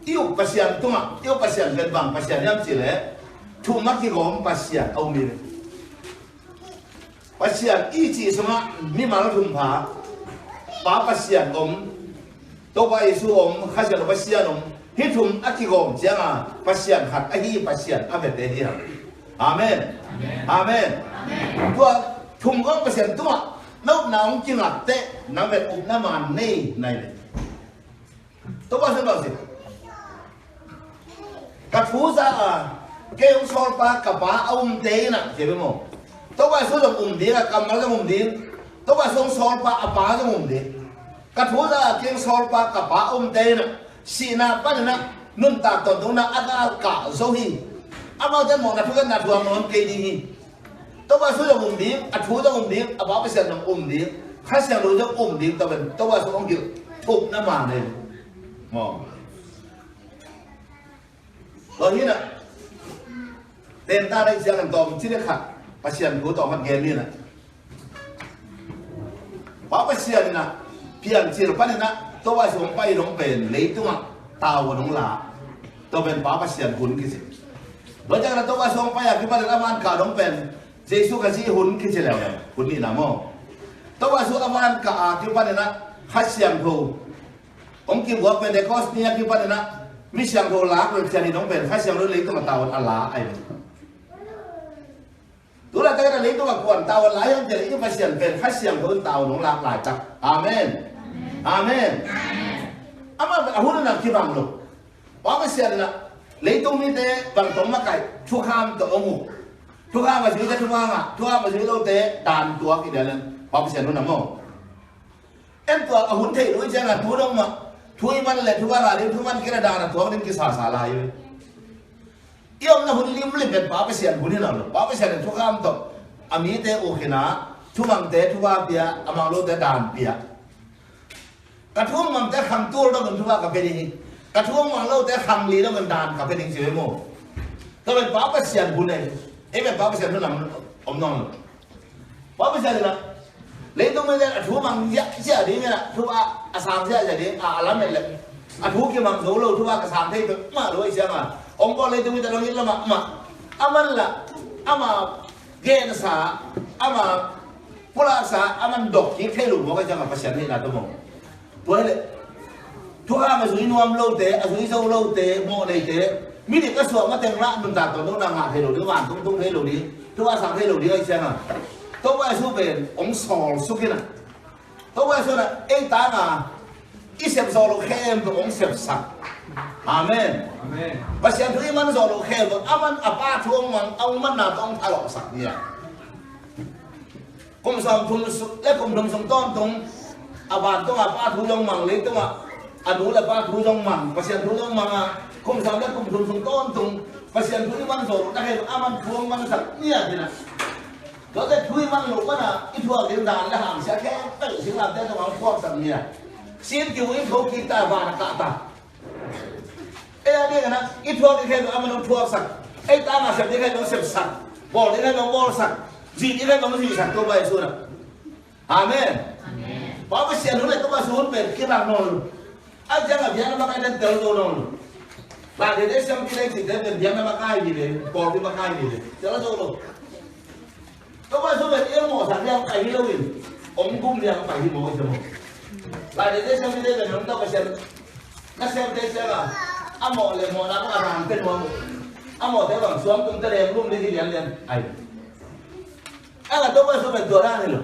yêu pasien tunga yêu pasien gan bang pasien yam chile thu mak ki gom pasien au mi pasien i chi sama mi ma thum pha pa pasien to ba isu khasian pasien hi thum akigom changa pasien khat ahi pasien avete hi amen amen tua thum go pasien tunga nau naung chingak te na vet up na man nei nai to ba se ba se ka thu za ke ung sol pa ka pa te na ke mo to ba so dong di ka kamal dong di to ba song sol pa apa dong di ka thu za ke sol pa ka pa te na si na pa na nun ta to do na ada ka zo hi ama den mo na thu na thu mo ke di hi to ba so dong di a thu dong di apa pa se dong di kha se lo dong di to ben to ba so ong ki thup na ma ne mo rồi như này tên ta đây sẽ làm tòm chỉ để khắc pasien của tòm mặt ghen đi nè bảo pasien nè pian chỉ là bắt nè tôi bảo xuống bay đóng bền lấy tung tàu và đóng lá tôi bên bảo pasien hun cái gì rồi chắc là tôi bảo xuống bay à cái bắt là man cả đóng bền Giêsu cái gì hun cái gì nào hun đi nào mò tôi bảo xuống man cả cái bắt nè pasien thu ông kêu vợ bên đây có nia cái bắt nè mi siang thô lá rồi chân đi đóng bền khai siang rồi lấy cái tàu ăn lá ai tú là cái lấy cái quần tàu ăn lá không chỉ lấy cái siang bền khai siang thô tàu đóng lá lại chắc amen amen ama hôn là khi bằng luôn bao cái siang là lấy tung mi thế bằng tống mắc cái chua kham tự ông ngủ chua kham mà dưới cái chua kham mà dưới đâu thế đàn tua cái đấy lên bao cái siang nó nằm không em tua hôn thể đối chân là thua đâu mà thui man le thua ra đi thui man kia đàn là thua đến cái xả lại vậy yêu na hun lim lim ben pa pa sian hun na lo pa pa sian thua kham to ami te o khina thu mang te thua pia amang lo te đàn pia ka thu mang te kham tu đó gần thua ka pe đi ka thu mang lo te kham li đó gần đàn ka pe đi chứ mo to ben pa pa sian hun này em ben pa pa sian nó nằm non pa pa sian là lấy tôi mới ra thú bằng dễ đi nghe nè thú sàm dễ đi lắm này là thú kia bằng dấu lâu thú cái sàm thế được mà đối xem mà ông có lấy tôi mới ta nói là mà aman là ama gen sa ama pula sa aman dok cái thế lùm cái chẳng là phát hiện là tôi mong tôi lại thú mà dưới nuông lâu thế dưới dâu lâu thế mồ này thế mi đi cái sổ mà tiền lạ mình đặt tôi nó đang ngã thế lùm đứa bạn không thế lùm đi thú sàm thế lùm đi anh xem à tôi quay số về ông sò số kia này tôi quay số là anh ta là ít xem sò lô khem của ông xem sạch amen amen và xem thứ mình sò lô khem của ông ba thuông mà ông mình là ông thay lọc sạch gì à cùng sòng thùng lấy cùng đồng sòng tôn thùng bạn tôi ba thu dòng măng lấy tôi đủ là ba thu dòng măng và xem thu dòng măng cùng sòng lấy cùng đồng sòng tôn thùng và xem thứ mình sò lô khem ông thuông mình sạch như thế này có cái thui mang lục là ít thua cái đàn là hàng sẽ khé tự xin làm theo trong khoa học gì à xin cứu ít thua kia ta và cả ta ê đây cái nào ít thua cái khe nó ăn nó thua sạch ê ta mà sạch cái khe nó sạch sạch bỏ cái khe nó bỏ sạch gì cái khe nó gì sạch tôi vậy xuống nào amen bảo cái xe nó lại có bao số về cái bằng nồi anh chẳng là việc nó bắt anh tới đâu nồi và để xem cái đây thì để mình việc nó bắt ai gì để bỏ cái bắt ai gì để cho nó đâu các bạn số về yêu mỏ sản theo phải đi đâu nhỉ? Ông cung thì phải đi mỏ chứ mỏ. Lại để xem cái đây là chúng ta phải xem. Nó xem đây xem là ăn mỏ liền mỏ nào có làm tên mỏ. Ăn mỏ thế bằng xuống chúng ta đem luôn đi liền liền. Ai? Anh là các bạn số vềตัวด้านนี่หรอ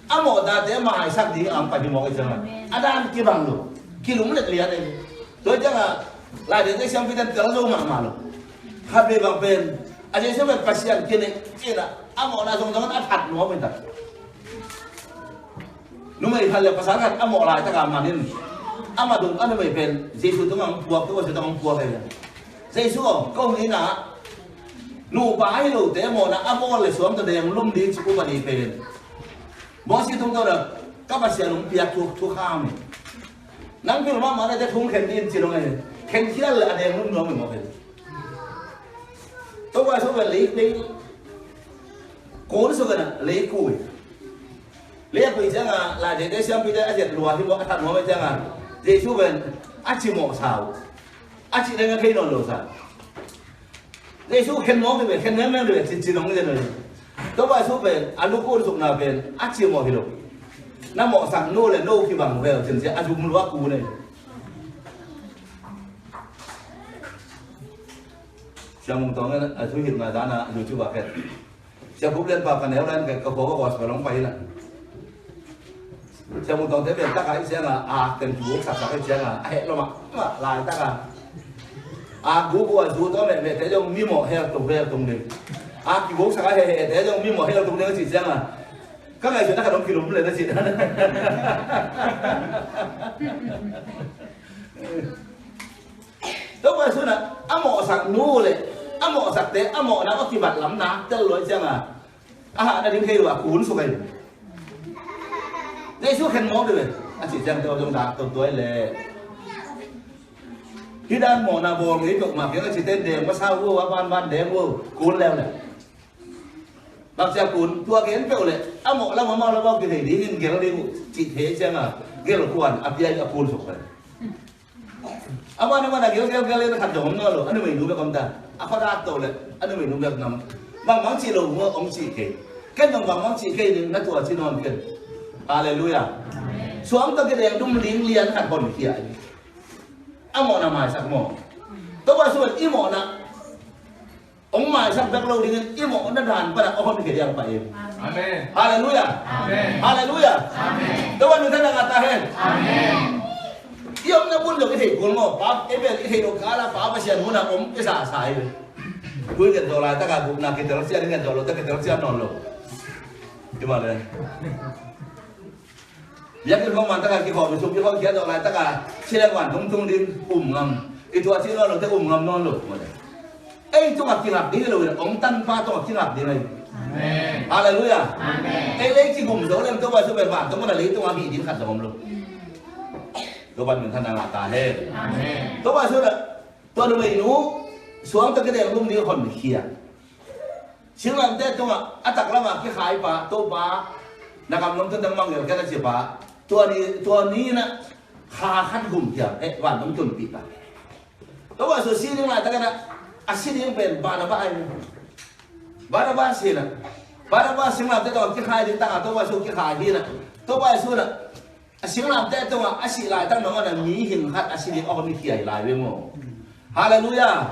ăn mỏ ta thế mà sắc đi ăn phải đi mỏ cái chứ mà. Anh đang kia bằng rồi. Kia đúng lệch liền này. Tôi chắc là lại để xem cái tên nó đâu mà rồi. Hai bên bằng bên. Anh ấy sẽ về pasien kia này kia là amo na song song at hat mo pinta no mai hal pasangat amo la ta ka manin ama dung ano mai pen Jesu tu mang puak tu sa tong puak ya Jesu ko ni na nu bai lo te mo na amo le suam ta dem lum di chu ba ni pen mo si tung to da ka ba sia lum piak tu kham ni nang pi ma ma da thung khen din chi lo ngai khen kia la dem lum no mo pen to ba so ba li cố số cái này lấy cùi lihat bây giờ là để xem bây giờ anh lùa thì có thằng nó bây giờ để chú bên anh chỉ mỏ sao anh chỉ đang thấy nó lùa sao để chú khen mỏ thì về khen ném về chỉ nóng cái này tôi bảo chú về anh lúc cô dùng nào về anh chỉ mỏ thì được nó mỏ sang nô là nô khi bằng về trên sẽ anh dùng lúa cũ này trong một tuần này thu hiện là đã là nhiều chú bà khen trong cũng lên vào cái néo lên cái phố có gọi lóng bay là trong một tuần thế về tất cả sẽ là cần chú sạc sạc sẽ là hệ lo mà lại tất cả cú của chú đó mẹ thấy trong mi mỏ heo tùng đi cái bố sạc hệ thấy trong mi mỏ heo tùng đi nó chỉ sẽ là các ngày chúng ta không kêu đúng lên nó chỉ đó tôi nói là mỏ sạc nuเลยmỏ sạc thế mỏ nó có kỳ vật lắm ná cho lối xem đã đến khi là cuốn xuống đây đây số khen mỏ được chỉ xem tôi trong đá tôi tuổi lệ khi đang mỏ nào bồ mấy cậu mà cái chỉ tên đèn có sao vua ban đèn vua cuốn leo này bác xem cuốn tua kiến cậu lệ mỏ là mà bao cái gì đi nhưng nó đi chỉ thế xem cái là cuốn đây cuốn xuống đây apa nama nak kira lên khát giống nó rồi, anh mình nuôi con ta, apa đã tổ lên, anh mình nuôi nằm, bằng món chỉ lồng mua ông chỉ cái đồng bằng món chỉ thì nó tuổi chỉ non kia, Hallelujah, xuống tới cái đèn đúng liền hạt bồn kia, mỏ nào mài sắc mỏ, tôi bảo số ít mỏ nào, ông mài sắc rất lâu đi, ít mỏ nó đàn, bắt đầu ông cái đèn phải, Amen, Hallelujah, Amen, Hallelujah, Amen, tôi bảo người ta đang ngata hen, Amen. Yêu nó buôn được cái thể cuốn ngỏ pháp cái việc cái thể đồ cá là pháp và xiên muốn là ống cái xả xài rồi cuối gần rồi lại tất cả cũng là cái tờ xiên gần rồi tất cả tờ xiên non rồi cái mà đây nhắc cái không mà tất cả cái họ bị sụp cái họ kia rồi lại tất cả xe đang quản tung đi ngầm cái tua xe nó tới ngầm non rồi mà đây ấy chúng ta kinh lập đi rồi ống tan pha chúng ta kinh lập đi này Hallelujah ấy lấy chỉ cùng dấu lên tôi vào số bài bản tôi muốn là lấy tôi bị dính khát rồi luôn tôi ban mình thân đang ta hết, tôi bảo là tôi được mình nú xuống tới cái đèn lung đi hòn kia, xin làm thế tôi mà tắc lắm mà cái khai bà tôi bà, nãy cầm lông tôi đang mang người cái đó chỉ bà, tôi ní nè khá khát gùm kia, và nó chuẩn bị bà, tôi bảo rồi xin lại cái đó, xin những bên bà nó ba xin nè, bà nó xin làm thế tôi cái khai đi ta tôi bảo rồi cái khai đi nè, tôi bảo rồi là xin làm thế tôi mà xin lại tăng nó là mỹ hình hát xin đi ông đi kia lại với mồ Hallelujah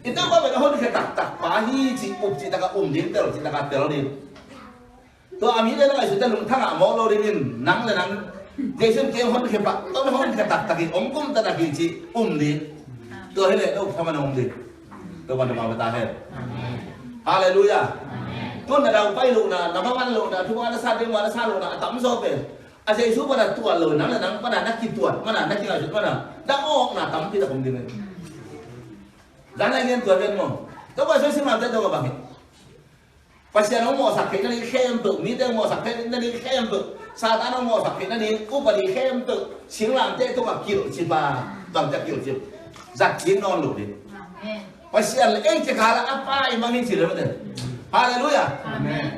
itu apa benda hon kita tak pahi ci up ci taka din tel ci taka tel din to ami le na sudah lung thanga mo lo din nang le nang jason ke hon ke pa to hon ke tak taki kum ta taki ci din to hele do thama na din to ban ma bata he Hallelujah to na dau pai lu na ma ban lu na thu na sa de ma na sa lu na tam so pe Asal isu pada tuan lo, nang pada nak kituan, mana nak kira jut mana, dah ok nak tam tidak mungkin. Jangan ingin tuan kan mo, tu pasal si mata tu apa? Pasal orang mau sakit nanti khem tu, ni dia mau sakit nanti khem tu, saat orang mau sakit nanti upari khem tu, siang tu tu apa kilo cipa, bang tak kilo cip, zat kilo non lo deh. Pasal cakap apa yang mangin sila betul. Hallelujah.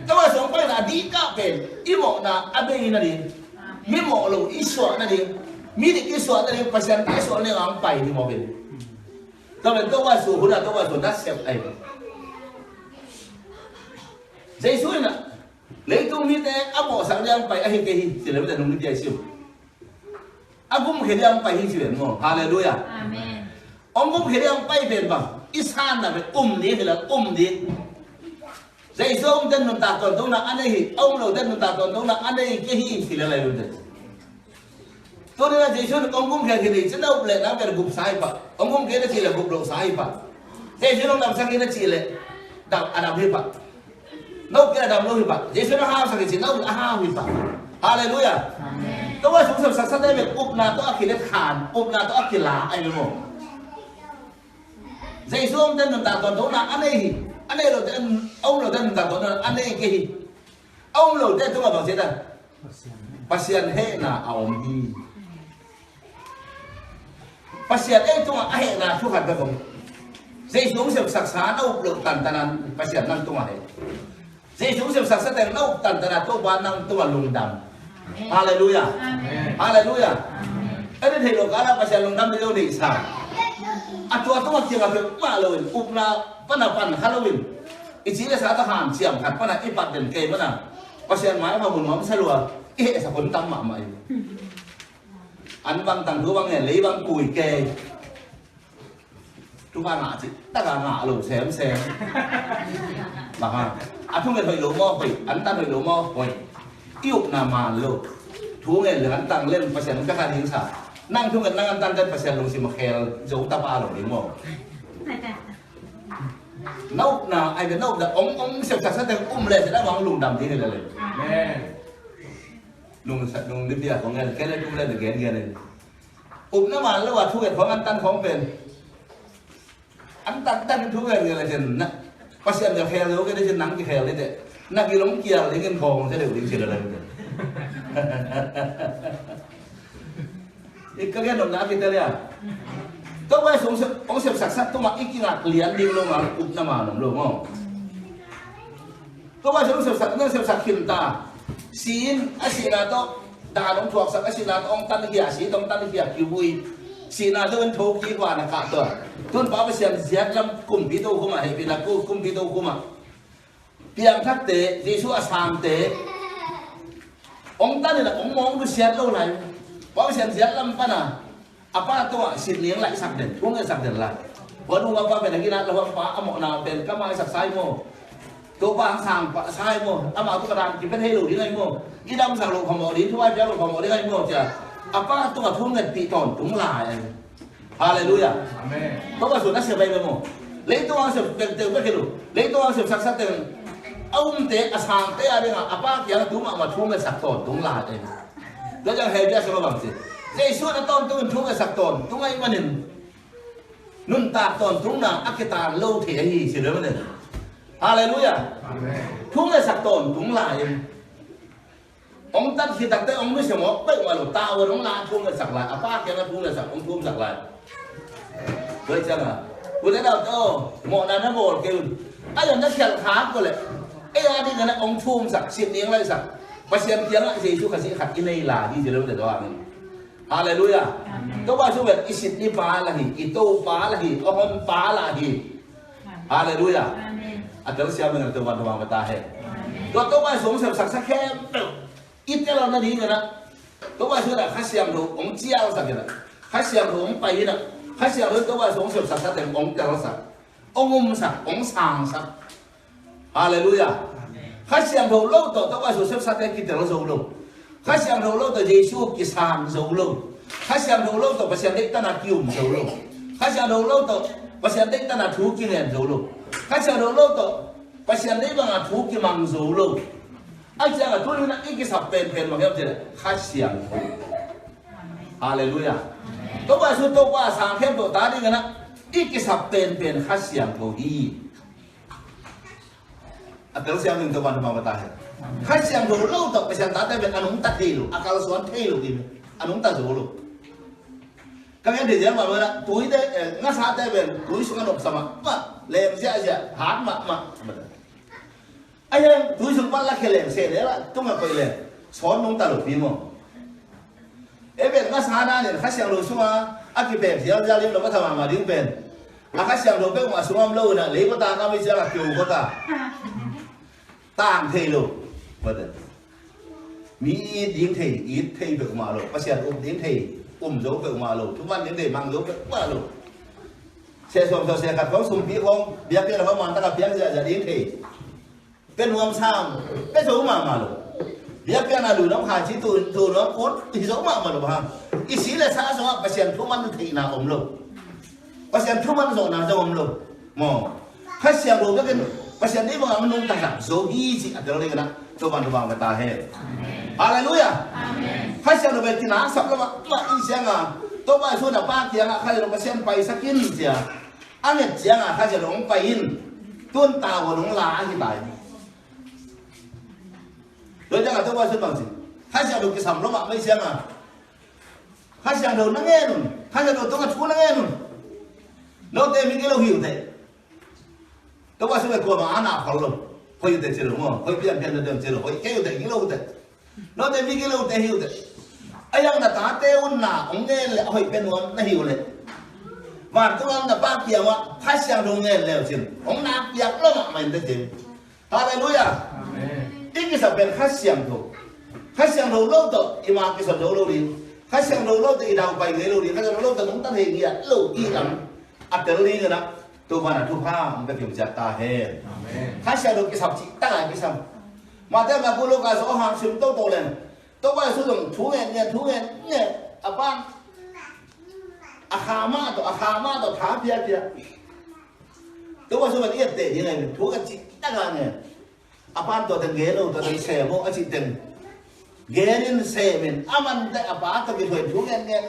Tu pasal orang nak dika pen, imo na abe ini mi mo lo iswa na din mi di iswa na din pasyan iswa na ang pai di mo bin to wa su huna to wa su na sep ai dei su na le tu mi te amo sang yang pai ai ke hi sila ba nung di siu agum ke yang pai hi siu mo Hallelujah Amen ongum ke yang pai ben ba isan na be ni la di dei su ông den nun ta ton to na anei ông lo den nun ta ton to na anei ke hi sila la yu tôi nói là Jesus ông cũng kể thì chứ đâu lệ nó về gục sai pa ông cũng kể nó chỉ là gục độ sai pa Jesus ông làm sao kia nó chỉ là đạo Adam hi pa đâu kia Adam đâu hi pa Jesus nó hao sao cái chỉ đâu là hao hi pa Hallelujah tôi nói chúng sắp sắp đây về úp na tôi akil khan úp na tôi akil lá ai đúng không Jesus ông tên ta toàn thấu là anh ấy rồi tên ông rồi tên ta toàn là anh ấy cái ông rồi tên tôi mà bảo gì ta pasien he na ông đi pasien itu ahe na Tuhan bagong. Saya sung sep saksa na uplok tantanan pasien nang tumahe. Saya sung sep saksa teng na up tantanan to ba nang tuwa lungdam. Hallelujah. Hallelujah. Ini thầy lục ada pasal long dam dia ni sah. Atu makin apa Halloween, upna pan Halloween. Isi dia satu ham siam kan pana ipat dan kei mana. Pasal mai apa pun mam salua. Sepun tam mak mai. An bang tang tu bang ni, lei bang kui kei. Tu bang ngah sih, tak ngah lu sem. Maka, atu ngai thầy lục mo pui, an tan thầy lục mo pui. Iuk nama lu. Thu ngai le an tang len pasal ka kan hing sa. Nang thu ngai nang an tan kan pasal lu si makhel jauh tapa lu ni mo. Nấu nào ai biết nấu là ông xem chặt sát tên lên sẽ đã vắng lùng đầm thế này là lùng đi bia của nghe cái này lên được nghe này nó mà lúc mà thu hoạchของăn tanของเป็นăn tan thu hoạch là chân nè bác sĩ em khéo rồi cái đấy chân nắng cái khéo đấy đấy nè cái lống kia lấy cái khòng sẽ đều đi chuyện là cái đồng đá kita lihat các bạn ông xem sạch sắc tôi mặc ít cái ngạc liền đi luôn mà ụt nằm mà đúng không? Các bạn xem sạch khiêm ta xin xin là to đàn ông thuộc sạch xin là ông tan kia xin ông tan kia kêu vui xin là tôi thâu kí quả là cả tuổi tôi bảo với xem giết lắm cùng bí đâu không mà hay vì là cô cùng bí đâu không mà tiếng thắt tế Giêsu sang tế ông tan là ông mong được giết lâu này bảo với xem giết lắm pana apa tu sin niang lại sạc đèn, uống cái sạc đèn lại. Vẫn uống apa về lagi nak lawan pa amok na ben kamay sạc sai mo. Tu pa ang sang pa sai mo. Ama tu kadang kita helu di ngai mo. Idam sạc lục khom di tu ai dia lục khom di ngai mo cha. Apa tu uống cái pi ton tung lại. Hallelujah. Amen. Kau masuk nasi bayi mo. Lấy tu ang sep teu ke lu. Lấy tu ang sep sạc teu. Ông te asang te ada ngah apa yang tu mak uống cái sạc ton tung lại. Đó jangan hebat sama bang sih. Giêsu đã tôn tôi thung cái sạc tồn thung ấy mà nên nun tạc tồn thung nào ác cái tàn lâu thì gì chỉ đấy mà nên Hallelujah thung cái sạc tồn thung lại ông tắt khi tạc tới ông mới xem ngó bệnh mà lột tao rồi ông la thung cái sạc lại apa cái nó thung cái sạc ông thung sạc lại với chăng à vừa đến đầu tô một là nó một kêu ai là nó thiệt khá cơ lệ ai là đi cái nó ông thung sạc xịt tiếng lại sạc và xem tiếng lại gì chú cả sĩ khát cái này là đi chỉ đấy mà để đó Hallelujah. Kau baca bet isit ni pa lagi, itu pa lagi, ohon pa lagi. Hallelujah. Atal siapa yang tuan-tuan bertahan. Kau baca sungguh saksa kem. Itu lah nanti kan. Kau baca dah khasiam tu, orang jial sakit. Khasiam tu orang payah nak. Khasiam tu kau baca sungguh saksa tu orang terasa. Orang sak, orang sang sak. Hallelujah. Khasiam tu lâu tu kau baca sungguh saksa kita langsung lâu. Khách xem đầu lâu tới Giêsu cái sàn dầu lâu, khách xem đầu lâu tới bác sĩ đích ta là kiều dầu lâu, khách xem đầu lâu tới bác sĩ đích ta là thú kia nền dầu lâu, khách xem đầu lâu tới bác sĩ đích bằng thú kia mang dầu lâu, anh xem là tôi nói cái sập pen mà cái gì đấy, khách xem, Hallelujah, tôi bảo số tôi qua sang thêm tôi ta đi cái nào, cái sập pen khách xem tôi đi, tôi xem mình tôi ban đầu mà ta hết. Khách xem đồ lâu tập xem ta tay bên anh ta thay luôn, akal suan thay luôn đi, anh ta rồi luôn. Các em thì giờ mà nói là túi đấy, ngã sát tay bên túi xuống nộp sama, mà làm gì hát mà. Anh em túi xuống bắt là cái làm xe đấy là, tung là coi làm, xóa nông ta lục phim mà. Em bên ngã sát này khách xem đồ xuống à, cái bèn gì ra lên nó bắt thằng mà đứng bèn, khách xem đồ bên mà xuống lâu nè, lấy có ta nó mới ra là kiều có ta. Tang thay luôn, vậy đấy. Mỹ điên thay, ít thay được mà luôn. Bác sĩ điên thay, dấu được mà luôn. Chúng ta đến để mang dấu được mà luôn. Xe xong cho xe cắt phóng xung phía không, biết là không mà ta gặp biết giờ điên thay. Bên hôm sau, cái dấu mà luôn. Biết là đủ nó khai chỉ tù nó cốt thì dấu mà luôn ha. Ý xí là xã xong bác sĩ thuốc ăn thì nào ổn luôn. Bác sĩ thuốc ăn rồi nào dấu ổn luôn. Mồ, khách xe đồ cái pasal ni bang menung tak zohi si adalah dengan tuan tuan kata he. Hallelujah. Amen. Pasal no betina sab lama ma isianga. To ba so na pa tiang kha lo pasal pai sakin sia. Anget sianga kha lo ong pain. Tuan tawo nong la hi bai. Rồi jangan to ba so bang si. Pasal lo kisam lo ma mai sianga. Pasal lo nangen. Pasal lo to ngat ku nangen. No te mi ke lo hiu te. Tôi bảo sao lại qua mà ăn nào khó lắm, hơi để chơi đúng không? Hơi biết được chơi rồi, hơi kéo để những lâu đấy. nó để vì cái lâu để hiểu đấy ai yang đã ta tê un na ông nghe lệ hồi bên ông nó hiểu lệ và tôi ông đã ba kia mà phát sang đông nghe lệ chuyện ông na kia lắm mà mình đấy chuyện hallelujah ít cái sao bên phát sang đầu lâu đó ima cái sao đầu lâu đi phát sang đầu lâu thì đào bài người lâu đi phát sang đầu lâu thì chúng ta thấy nghĩa lâu ý lắm à từ đi rồi đó tôi mà là thu pha ông ta kiểm tra ta hết phát sang đầu cái sao chỉ ta cái sao mà thế mà cô lúc cái số hàng xuyên tô lên tôi bây giờ dùng thú nghe à ban à khama to thả phía tôi bây giờ mình yên tĩnh như này thú cái chị ta làm này à ban to từng ghế đâu to từng xe mô anh chị từng ghế lên xe mình à mình tại à ban to cái thuyền thú nghe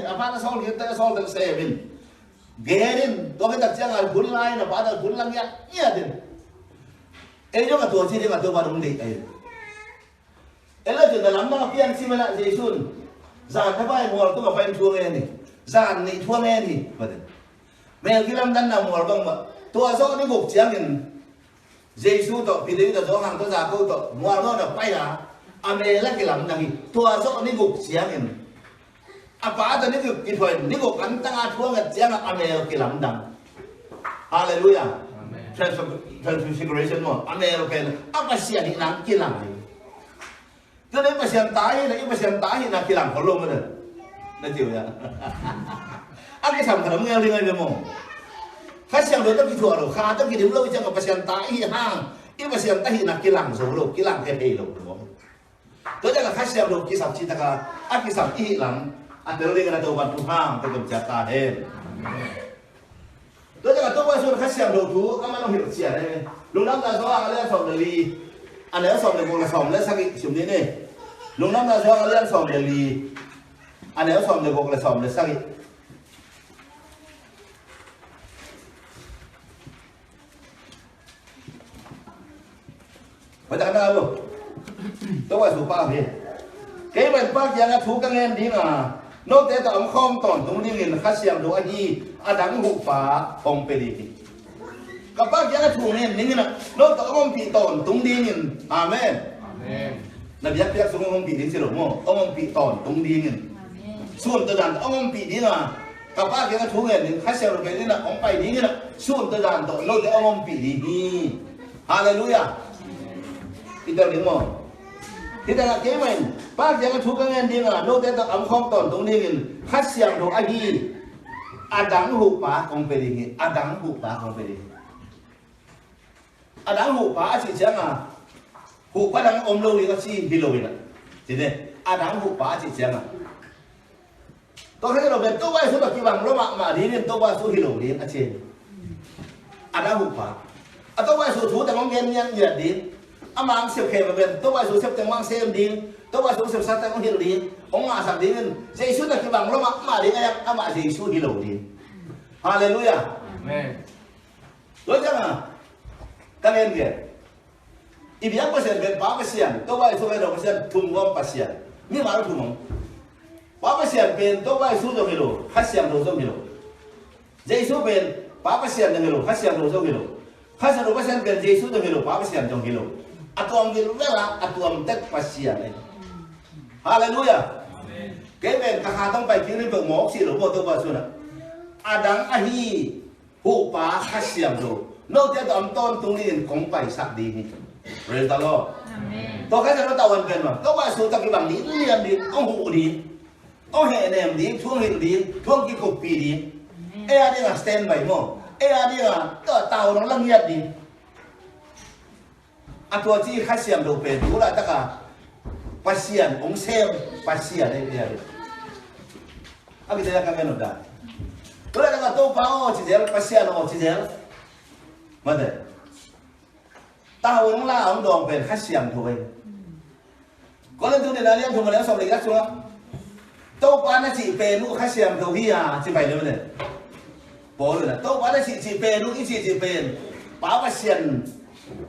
à ban nó sau thì ta sau từng xe mình ghế lên tôi cái đặc trưng là cuốn lai là ban to cuốn lăng nghe thì ấy đó là tôi chỉ để mà tôi vào đúng đi ấy là chuyện là lắm mà phiền xin lại dễ xuân giàn cái vai mùa tôi mà phải thua nghe này giàn này thua nghe thì vậy mẹ cái năm đan nào mùa băng mà tôi rõ cái gục chiang nhìn dễ xuân tội vì đấy là rõ hàng tôi già câu tội mùa nó là bay à mẹ là cái lắm này tôi rõ cái gục chiang nhìn phá cho cái cái thuyền cái gục ăn tăng thua ngặt chiang là mẹ cái lắm đằng hallelujah transfiguration mo American apa siya di nang kilang cho nên mà xem tái là mà xem tái là kilang có luôn rồi nó chịu ya anh cái thằng thằng nghe đi ngay về mồm phát xem đối với cái thua rồi khá tới cái điểm lâu chẳng mà xem tái hàng cái mà xem tái là kilang rồi luôn kilang cái gì luôn đúng không tôi chắc là phát xem được cái sập chi ta cả anh cái sập ý lắm anh tới đây cái đầu bát thu hàng tôi cầm chặt ta hết tôi chắc là tôi bây giờ khách xem đầu thú, các bạn hiểu chuyện này. Lúc năm là do anh lên phòng để lì, anh ấy phòng để một là phòng lên sang cái chuyện đấy này. Lúc năm là do anh lên phòng để lì, anh ấy phòng để một là phòng để sang cái. Phải đặt ra luôn. Tôi bây giờ ba gì? Cái bên ba kia là thú các em đi mà. Nó để tao ông không tòn tung đi nghìn khách xem đồ anh đi đắng hụt phá phong bê đi các bác giá thùng nên những cái nó tao ông bị tòn tung đi nghìn amen là biết biết xuống ông bị đến xí lồng ông bị tòn tung đi nghìn xuân từ đàn ông bị đi là các bác giá thùng nên khách xem đồ cái là ông phải đi nghìn xuân từ đàn tao nó để ông bị đi hallelujah thì tao đứng mò thì ta là cái mình bác giờ cái chú các anh đi là nô tế tập ấm không tổn tung đi mình khách xem đồ ai đi đắng hụt phá không về đi đắng hụt phá không về đi đắng hụt phá chỉ chẳng à hụt phá đắng ôm lâu đi có chi đi lâu vậy chỉ đây đắng hụt phá chỉ chẳng à tôi thấy cái đầu bên tôi quay số bậc kỳ bằng nó mà đi nên tôi quay số đi lâu đi ở trên đắng hụt phá tôi quay số chúแต่mong nghe nhiệt đi mang siêu khe vào bên tôi bây giờ siêu mang xem đi tôi bây giờ siêu sát tăng hiểu đi ông mà sẵn đi nên dây suốt là cái bằng nó mà đi ngay mà dây suốt đi lâu đi hallelujah đối chắc là các em kìa ý biết có xem bên báo cái xiên tôi bây giờ bên đầu cái xiên thùng gom cái xiên như mà nó thùng không báo cái xiên bên tôi bây giờ suốt rồi hiểu khách xiên đồ xong hiểu dây suốt bên báo cái xiên được hiểu khách xiên đồ xong hiểu khách xiên đồ cái xiên bên dây suốt được hiểu báo cái xiên trong hiểu atuam gilvela atuam tek pasian hallelujah cái bên cả hai tông phải kêu lên vợ mỏ xí lỗ bộ tôi vào xuân adang ahi hụ phá khách xiêm rồi nô thế tụi tôn tung lên cũng phải sạch đi praise the Lord tôi cái nó tàu gần gần mà tôi vào xuân tao cái bằng đi liền đi ông hụ đi ông hệ nèm đi thuông hình đi thuông cái cục pì đi ai đi là stand by mò ai đi là tàu nó lăng nhiệt đi tôi chỉ khách xem đồ về tú lại tất cả pasien ông xem pasien đây đây cái là cái nào đó tôi lại là tôi bảo chỉ là pasien nó chỉ là mà đấy tao ông là ông đòn về khách xem thôi có lần tôi đi là liên thùng mà léo xong thì gắt xuống tôi bán nó chỉ về lúc khách xem thôi hi à chỉ phải nữa này bỏ rồi là tôi bán nó chỉ về lúc cái chỉ về báo pasien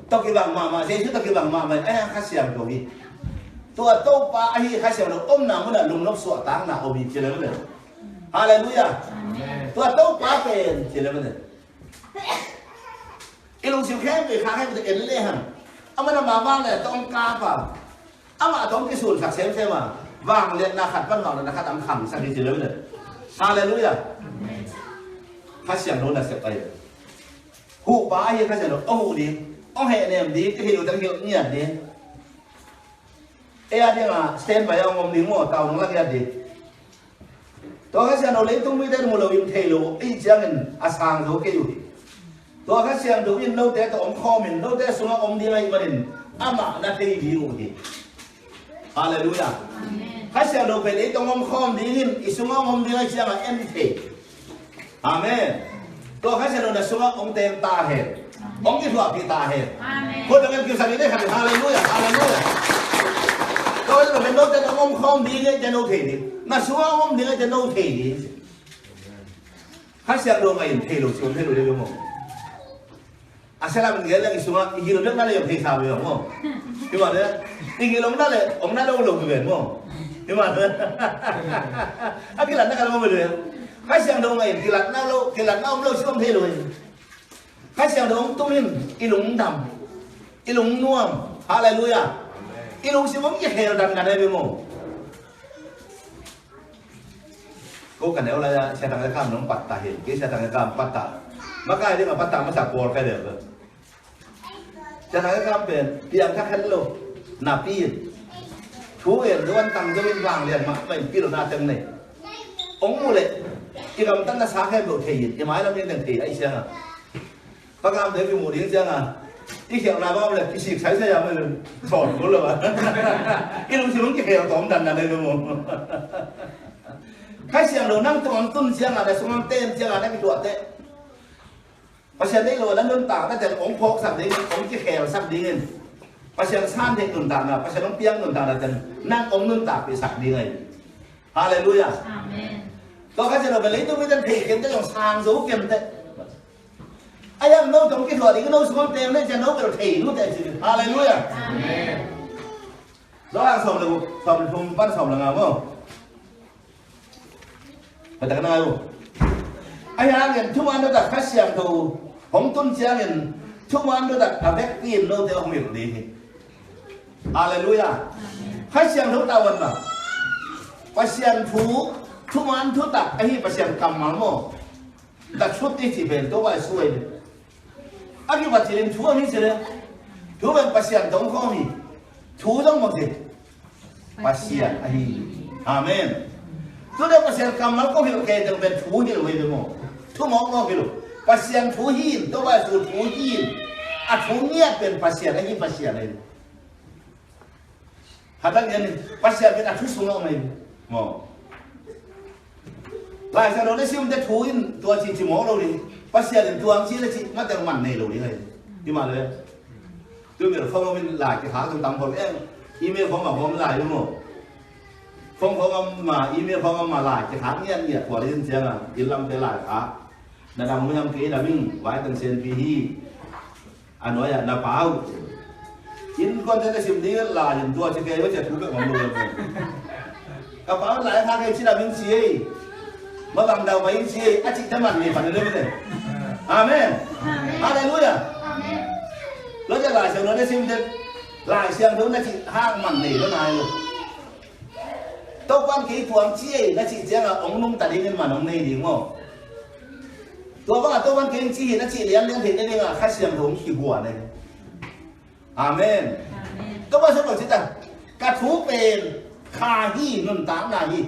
tao cái bằng mà dây tao cái bằng mà ai khách xem rồi đi tôi ba ai khách xem rồi ôm nào mới là lùng lốc sọ táng nào ôm chỉ là vấn đề hallelujah tôi ba bên chỉ là vấn đề cái lùng siêu khéo người khác hay người ta ấn lên hẳn ông ấy là mà vang này tôi ông ca vào ama tong ki sun sak sem sem à vàng liệt na khát văn ngọ là khát âm khẳng sang cái gì đấy vậy hallelujah khát xiang đâu là sẽ tay hụ bá hay khát xiang đâu ông hụ đi ông hệ niệm đi cái hiệu tăng hiệu nhiệt đi ai đi mà stand by ông lính mỏ tàu nó là cái gì tôi khát xiang đâu lấy tung với tên một lời im thề lộ ý chăng mình sang đâu cái gì tôi khát xiang đâu in đâu thế tôi ông kho mình đâu thế xuống ông đi ngay mà đến ama là cái gì gì hallelujah khát xiang đâu về lấy tông ông kho đi in xuống ông đi ngay chăng là em thề amen tôi khát xiang đâu là xuống ông tem ta hết ông cái thuộc thì ta hếtคนนั้นคือสิ่งที่ได้ขันฮาเลลูยาฮาเลลูยาก็จะเป็นโน้ตจะองคอมดีเลยจะโน้ตเทดีน่าชัวร์องดีเลยจะโน้ตเทดีข้าเสียงดวงไงเทลูชวนเทลูเรื่องมั้งอาศัยเราเป็นเงี้ยเลยชัวร์อีกเรื่องนั่นเลยยังเทสาวอยู่มั้งที่ว่าเนี่ยอีกเรื่องนั่นเลยองนั่นเราลงไปเป็นมั้งที่ว่าเนี่ยอากิลันนั่นก็เราไม่รู้ข้าเสียงดวงไงกิลันนั่นเราชัวร์เทลูข้าเสียงดวงตุ้มินอีหลงดำอีหลงน่วมฮาเลลูยาอีหลงสิมันยังเฮลดันกันได้ไหมมั้งก็กันแล้วอะไรใช้ทางการน้องปัตตาเห็นกี่ใช้ทางการปัตตามาใกล้ที่มาปัตตามาจากโบราณแค่เดิมเลยใช้ทางการเป็นเพียงแค่โลนาปีนทูเอ็นหรือวันตั้งจะเป็นวางเรียนมาไม่ปีโลนาเต็มเลยองค์เลยที่เราตั้งแต่สาแค่โดดเทียนยังไม่เราเรียนแต่งเทียนไอ้เชี่ยประการเดี๋ยวมีหมู่ดิ้งเจ้าอ่ะอีเขียวนาบ้าเลยอีสิกใช้ใช้ยังไม่เลยถอดกูเลยวะอีลุงสิลุงเขียวตอมดันอะไรไปหมดใครเสียงเรานั่งตอนตุ้นเสียงอะไรสมองเต้นเสียงอะไรไม่ตัวเต้พอเสียงได้เลยแล้วนุ่นตาตั้งแต่องค์พกสับดิ้งองค์เขียวสับดิ้งพอเสียงซ่านเด็กนุ่นตาน่ะพอเสียงน้องเปียงนุ่นตาน่ะแต่นั่งองค์นุ่นตาไปสับดิ้งเลยฮาเลลูยาก็เขาจะเราไปเลยตุ้งไม่ต้องเทกันจะต้องสางสูงเกินเต้ไอ้ยังโน้ตตรงกี่ตัวนี่ก็โน้ตสมองเต็มเลยจะโน้ตแบบถี่โน้ตแต่สิฮาเลลูยาแล้วอ่างสอบเลยสอบทุ่มปั้นสอบหลังอ่ะมั้งไปแต่กันได้มั้งไอ้ยังเงินทุกวันเราตัดค่าเสียงดูผมต้นเสียงเงินทุกวันเราตัดเอาแบ็กปีนโน้ตเดียวของmìnhดีฮาเลลูยาค่าเสียงทุกตะวันน่ะไปเสียงทุกวันทุกตัดไอ้ที่ไปเสียงกำมันมั้งตัดชุดที่สิเป็นตัวว่าสวยอันนี้ว่าที่เรียนทั่วมีสิเลยทั่วเป็นภาษาตรงข้อมีทั่วต้องหมดสิภาษาไอ้อาเมนทั่วเดียวภาษากรรมมันก็มีโอเคแต่เป็นทั่วที่เราไม่รู้ทั่วมองก็ไม่รู้ภาษาทั่วหินตัวว่าสุดทั่วหินอ่ะทั่วเนี่ยเป็นภาษาอะไรภาษาอะไรหาตั้งยันภาษาเป็นอัทุสุนเอาไหมมองหลายคนเราได้ชิมแต่ทั่วหินตัวที่มองเราดิภาษาเรื่องตัวอังกฤษเลยที่มาแต่มันในเราเลยที่มาเลยตัวเมียฟ้องมันหลายที่หาตรงตามคนเองอีเมลฟ้องมาฟ้องหลายอยู่มั้งฟ้องมาอีเมลฟ้องมาหลายที่หาเนี่ยกว่าที่เสียงอ่ะยินลำไปหลายขานาดำไม่ทำกี่ดำมิ่งไว้ตั้งเซนปีฮีอันน้อยอ่ะนาเปล่ายินคนจะได้ชิมนี้หลายอย่างตัวจะเกยว่าจะถูกกับของดูเลยกระเป๋าหลายทางไอ้ที่ดำมิ่งเสียมาบังดาวไปเสียอาจิตมันนี่ฝันเรื่องนี้อาเมนฮาเลลูยาแล้วจะหลายเสียงเราได้ซิมเด็ดหลายเสียงเราได้ที่ห้างมันนี่แล้วนายลูกตัววันกี่พวงเชี่ยได้ที่เสียงองนุ่งตัดดิ้งมันองนี่ดิ้งมั้งตัววันกี่ชี้ได้ที่เลี้ยงเห็นได้ยังข้าเสียงเราขี้หัวเลยอาเมนตัววันสมบูรณ์สิจ้ะกระทู้เป็นคาฮีนุ่นตามนาฮี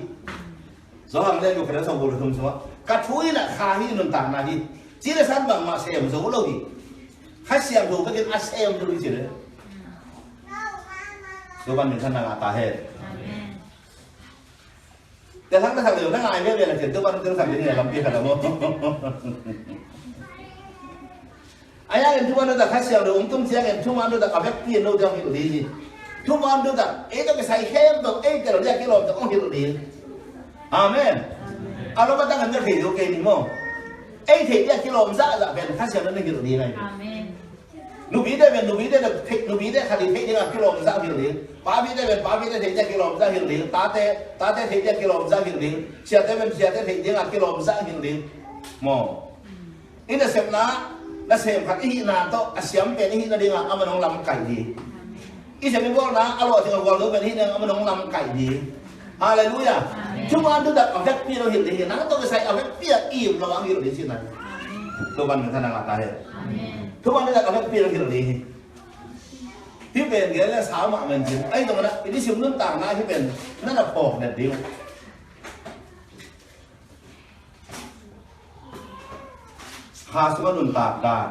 สองเรื่องอยู่กันสองบุรุษทุ่มสวะกระทู้นี่แหละคาฮีนุ่นตามนาฮีจีนสันบังมาเสียมสมบูรณ์เลยข้าเสียงดูก็เป็นอาเซียนดูสิเลยตัววันหนึ่งท่านนางอาตาเฮแต่ทั้งนั้นทางเดียวทั้งไงไม่เป็นอะไรเช่นตัววันเรื่องสั่งยังไงลำปีขนาดนั้นไอ้ยังทุกวันเราแต่ข้าเสียงดูตุ้มเสียงทุกวันเราแต่กับแบ็คเพียนเราจะมีตัวดีทุกวันเราแต่ต้องไปใส่เข้มตัวแต่เราเรียกกิโลจะต้องมีตัวดีอาเมนเอาเรามาตั้งกันจะถือโอเคนี่มั้งไอ้ที่เนี่ยกิโลมันจะเป็นข้าเสียงนั้นกิโลดีไงนูบีได้เป็นนูบีได้นูบีได้คดีที่เนี่ยกิโลมันจะกิโลดีป้าบีได้เป็นป้าบีได้ที่เนี่ยกิโลมันจะกิโลดีตาเต้ที่เนี่ยกิโลมันจะกิโลดีเสียเต้เป็นเสียเต้ที่เนี่ยกิโลมันจะกิโลดีมองนี่จะเสพนะและเสพขัดอีนาโตเสียมเป็นอีนาดีงาเอามาลองลำไก่ดี Isa mi bol na alo thì còn lúc bên hi nè ông nông làm cải gì Hallelujah chúng ta được đặt ở vết pi đâu hiện thì nó tôi sai ở vết pi im nó mang hiểu đến chuyện này tôi ban người ta đang làm ta hết chúng ta được đặt ở vết pi đâu hiểu điที่เป็นเงี้ยแล้วสาวมาเหมือนกันไอ้ตรงนั้นที่ชิมนุ่นต่างหน้าที่เป็นนั่นแหละปอกเด็ดเดียวหาสมนุนตากด้าน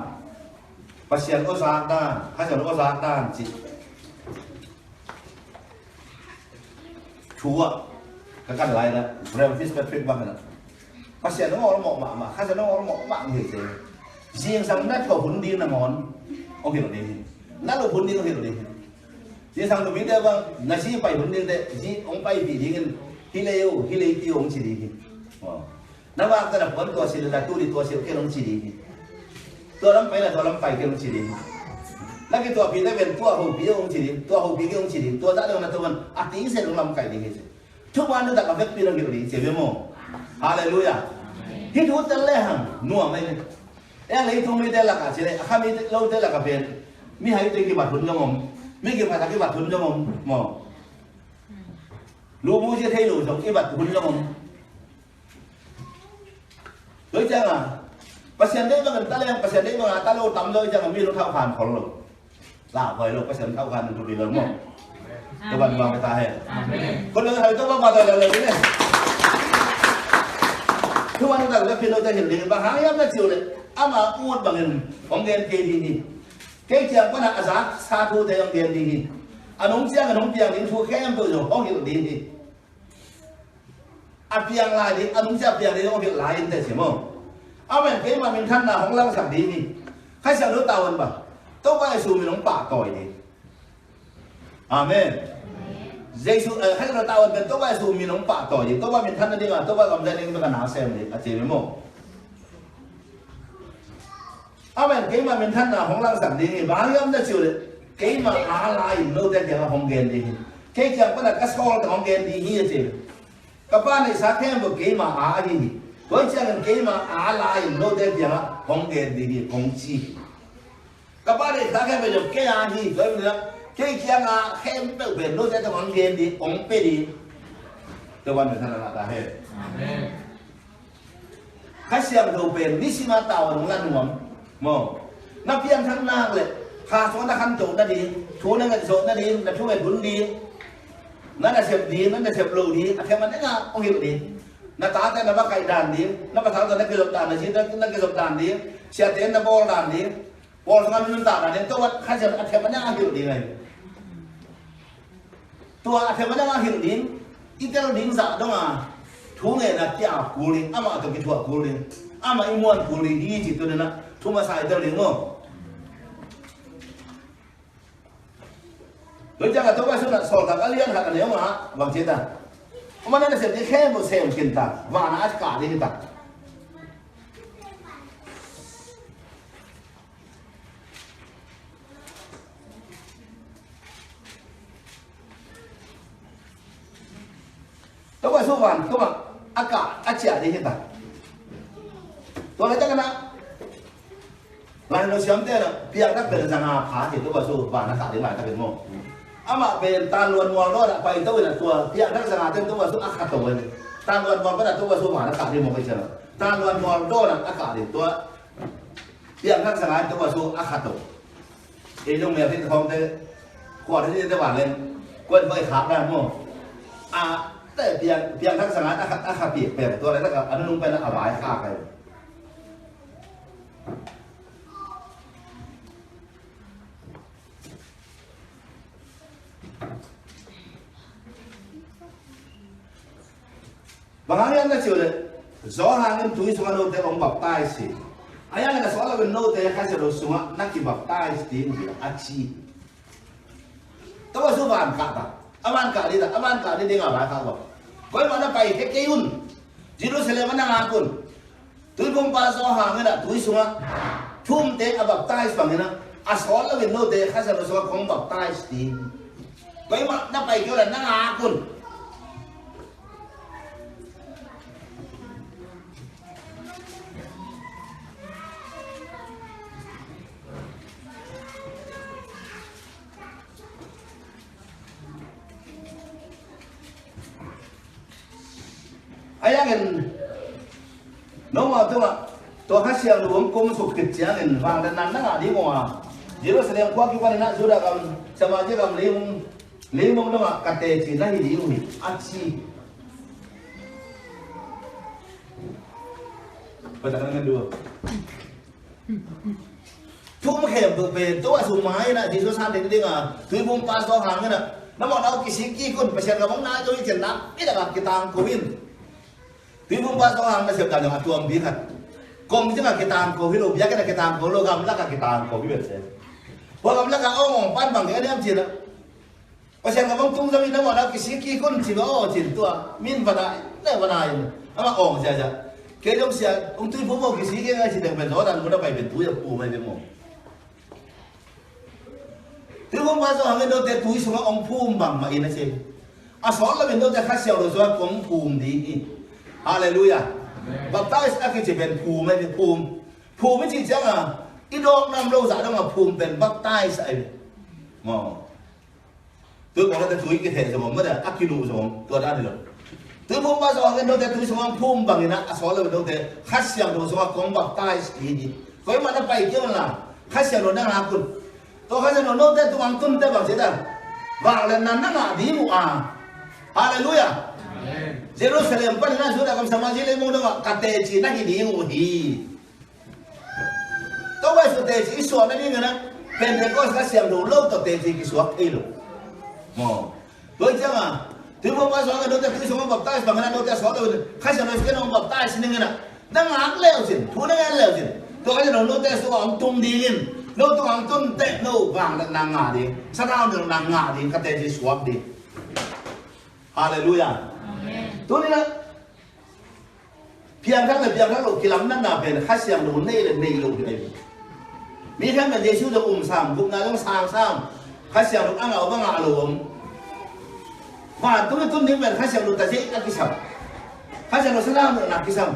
ปัจเจียนก็ซากด้านข้าเจ้าก็ซากด้านจิชัวก็กันไรนะเริ่มที่สเปซฟิกบ้างนะปัจเจียนต้องเอาหมอกมาข้าเจ้าต้องเอาหมอกมาเฉยๆเสียงสั่งได้ถอดหุ่นดีนะมอนโอเคหรือดีนั่นเราหุ่นดีต้องเห็นหรือดีเสียงสั่งตัววิดีโอว่านาซีไปหุ่นดีแต่จีองไปปีดีกันฮิเลวที่องจีดีนั่นว่าแต่ละคนตัวสิลละตัวดีตัวสิลเกี่ยวกับจีดีตัวลำไปละตัวลำไปเกี่ยวกับจีดีแล้วก็ตัวปีได้เป็นตัวหูปีองจีดีตัวหูปีเกี่ยวกับจีดีตัวด้านเดียวกันตัวมันอัติเสร็จลำไก่ดีกันทุกวันเราแต่กับเว็บปีเราเกี่ยวกับดีเสียไปโม่ฮาเลลูยาที่ทุกแต่ละหังนัวไม่เนี่ยอะไรทุ่มไม่ได้ละกันเฉยๆข้ามีเราได้ละกันเป็นมีให้ตัวกี่บาททุนจะมองไม่กี่บาทกี่บาททุนจะมองรู้มุ่งจะให้รู้สองกี่บาททุนจะมองเลยจังอ่ะประเสริฐได้บ้างตาเลี้ยงประเสริฐได้บ้างตาโลตั้มเลยจังมีรถเท่าผ่านของเราลาไปเราประเสริฐเท่าผ่านตัวดีเลยมั้งตัวบันวางไปตาให้คนเราให้ตัวบ้าตัวเลยเนี่ยทุกวันเราจะพิจารณาเห็นดีบางครั้งยังไม่เจียวเลยอามาพูดบางเงินของเงินเกดีนี่เกี่ยงเจียงก็น่าอาสาสาธุแต่ยังเกดีนี่อันน้องเจียงอันน้องเจียงนี่ถูกแค่ยังตัวอยู่ของเห็นดีนี่อาเปียงลายนี่อันนู้นจะเปียงนี่ต้องเห็นลายแต่เสียมั้งเอาเป็นเกมาเป็นท่านน่ะของเราสักดีนี่ใครจะรู้ตาวันบ่ต้องไปสู่มีน้องป่าต่อยนี่อาเมนเยซูให้เราตาวันเป็นต้องไปสู่มีน้องป่าต่อยนี่ต้องว่าเป็นท่านนั่นเองต้องว่ากำลังนี่เป็นการหาเซมนี่อาเจียมั้งเอาเป็นเกมาเป็นท่านน่ะของเราสักดีนี่บางอย่างจะจู่เลยเกมาอะไรเราได้เกี่ยวกับของเกณฑ์ดีเกี่ยวกับการสอนของเกณฑ์ดีนี่เจียกับบ้านในสาแค่บุกเกมาอะไรนี่ตัวเจ้าเกมาอะไรโน้ตเดียร์ของเกดีของจีกับบ้านในสาแค่เป็นเกย์อะไรตัวนี้เกย์เจ้าแค่เป็นโน้ตเดียร์ของเกดีของเปรีตัววันเป็นท่านละตาเฮข้าเสียงเราเป็นนิสิมาตาวของเราหนุ่มมองนับเพียงทั้งนางเลยข้าสอนนักขันโจนั่นดีทูนั่นก็โจนั่นดีแต่ทูเป็นบุญดีนั่นน่ะเสียบดีนั่นน่ะเสียบรูดีแค่มันนี่นะองค์อยู่ดีน่าตาแต่น่าว่าไก่ด่านดีน่าประทับตอนนั้นกิโลด่านนะชิ้นนั่นกิโลด่านดีเสียเต็นน่ะบอลด่านดีบอลสมัยรุ่นด่านนี่ตัวข้าเสียบแค่มันนี่อยู่ดีไงตัวแค่มันนี่อยู่ดีอีกแค่เราดิ้งสะต้องอ่ะทุ่งเงินน่ะเจ้ากูเลยอามาตัวกินถั่วกูเลยอามาอีมวนกูเลยยี่จิตตัวนั้นนะทุ่งมาใส่ตัวเลยง้อโดยจากตัวว่าสุนัขสอนกับเลี้ยงหักกันเลี้ยงมาบางทีต่างมันนั่นเสร็จที่แค่บุษเซมกินต่างว่าน่าจะกาดีต่างตัวว่าสุวรรณตัวอากาศอาเจียดีต่างตัวอะไรจังนะหลายเราเชื่อมเต้นเพียงนักเป็นสังหาผาที่ตัวว่าสุวรรณอากาศดีหลายถ้าเป็นโม่อามาเป็นตาลวนวอลรอดไปตัวนั้นตัวเพียงทั้งสง่าเต็มตัวสุอาคาตัวเลยตาลวนวอลก็ได้ตัวสุหวานอากาศที่มองไปเจอตาลวนวอลรอดอากาศที่ตัวเพียงทั้งสง่าตัวสุอาคาตัวเอ็นยงเมียที่ท้องเตะขวดที่จะหวานเลยกวนไปขาดได้มั้งแต่เพียงทั้งสง่าอาคาเปียกแบบตัวอะไรตั้งแต่อันนู้นไปแล้วอบายฆ่าไปบางครั้งนั่นเชื่อเลยสอนหาเงินทุยสมาโนเตองบับตายสิอันยังไงสอนเราเป็นโนเตะข้าจะรู้สมานักกิบับตายสิมันอาชีตัวสุวรรณกาตาอามันกาดีตาอามันกาดีเด้งอะไรข้าบอกเมื่อวันไปเทคยุนจิรุเสเลมันนั่งอากุนทุยพงปาสอนหาเงินทุยสมาทุ่มเตะบับตายสิฟังนะอาสอนเราเป็นโนเตะข้าจะรู้สมาของบับตายสิเมื่อวันนั่งไปเกี่ยวกับนั่งอากุน ayang en no ma to hasyang luang kum suk kitjang en wang dan nan nga di mo Jerusalem kwa ki kwa na sudah kam sama je kam limong no kate chi na hi di uni achi pada kan dua Thúc mà kèm được về tôi ở xuống máy nè thì số san đến đây à tôi buông pas đó hàng nè nó bảo đâu cái gì kia con phải xem là bóng nát tôi chèn nát biết là cái tang covid tôi buông pas đó hàng là xem là những tuồng biết thật còn chứ là cái tang covid rồi biết cái là cái tang covid gam là cái tang covid vậy và gam là cái ông ban bằng cái này em chỉ là và xem là bóng tung ra mình nó bảo đâu cái gì kia con chỉ có chỉ tua min và đại này và này mà ông gì cái đông xe ông tôi phụ cái gì cái chỉ được bên đó đàn có đâu phải bên túi phụ mày bên mồm Thứ không bao giờ hàng đâu để túi xuống ông phum bằng mà in xem, số là bên đâu để khách sạn rồi rồi cũng phum đi, Hallelujah. Baptize cái chỉ bên phum hay phum mới chỉ chắc à, ít đó năm lâu dài đó mà phum bên baptize ấy, mà tôi còn là túi cái thể rồi mà mất à, kilo rồi tôi đã được. Thứ không bao giờ hàng đâu để túi xuống ông phum bằng in số là bên đâu để khách sạn rồi rồi cũng baptize đi, vậy mà nó phải kêu là khách sạn rồi đang làm cùng tôi khai rằng nó tên tôi ăn tuân tên bằng gì đó và lầnนั้นนั่งดีมุอาฮาเลลูยาเยรูซาเล็มปันนั้นสุดาคำสมาชิกเลยมุ่งด้วยกัตเตจีนั่งดีมุฮีตัวไปสุดเตจีส่วนนั้นนี่ไงนะเป็นเด็กก็เสียงดูโลกตัวเตจีกี่ส่วนที่รู้มั้งโดยจังอ่ะถึงผมว่าส่วนกันโดยจะคือส่วนแบบใต้บางนั้นโดยจะส่วนตัวข้าจะnói cái nóแบบใต้สิ่งนี้นะนั่งหักเลี้ยวสิทุนนั่งเลี้ยวสิตัวข้าจะโดยจะส่วนตุ้มดีกินNô tôi ăn tuân tệ nô vàng là nàng ngả đi, sao nào được nàng ngả đi, cái tên gì xuống đi, Hallelujah. Tôi đi đó, phiền khác rồi khi lắm năng nào về khách sạn đồ này là này luôn cái này, mi khác là Giêsu được sàm, cũng là trong sàm, khách sạn được ăn ở bằng ngả luôn, và tôi đến về khách sạn được ta dễ cái sầm, khách sạn được sao nào được làm cái sầm,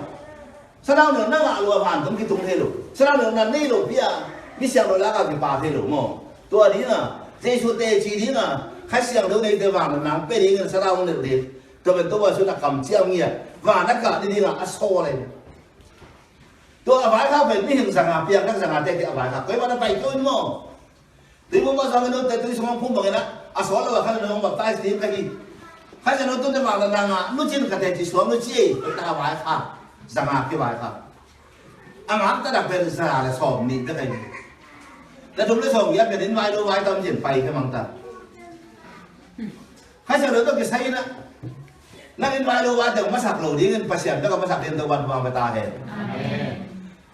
sao nào được năng ngả luôn hoàn tấm cái tung thế luôn, sao nào được làm này luôn bây giờ mi xem rồi là cái bà thế rồi mà tôi đi nè dây số tê chỉ đi nè khách xem đâu đây tôi vào là nắng bê đi sao đâu được đi tôi bên tôi vào số là cầm chiêu nghe và nó cả đi là so này tôi ở vài khác về mi hình rằng à việc các rằng à tê ở vài khác cái mà nó bay tôi mà từ hôm qua sang nó tê tôi xuống phun bằng cái đó so là khách nó không bật tay thì cái gì khách nó tôi vào là nàng à nó chỉ là cái chỉ xuống nó chỉ ta vài khác rằng à cái vài khác anh ăn ta đặc biệt là sòm nịt cái nàyแล้วทุกเรื่องอย่างเป็นดินไว้ด้วยไว้ตามเย็นไปแค่มังตาให้เสด็จต้องกิจใช้นะนั่งดินไว้ด้วยไว้แต่มาสักโหลดิ้งภาษาแล้วก็มาสักเรียนตะวันวางไปตาเห็น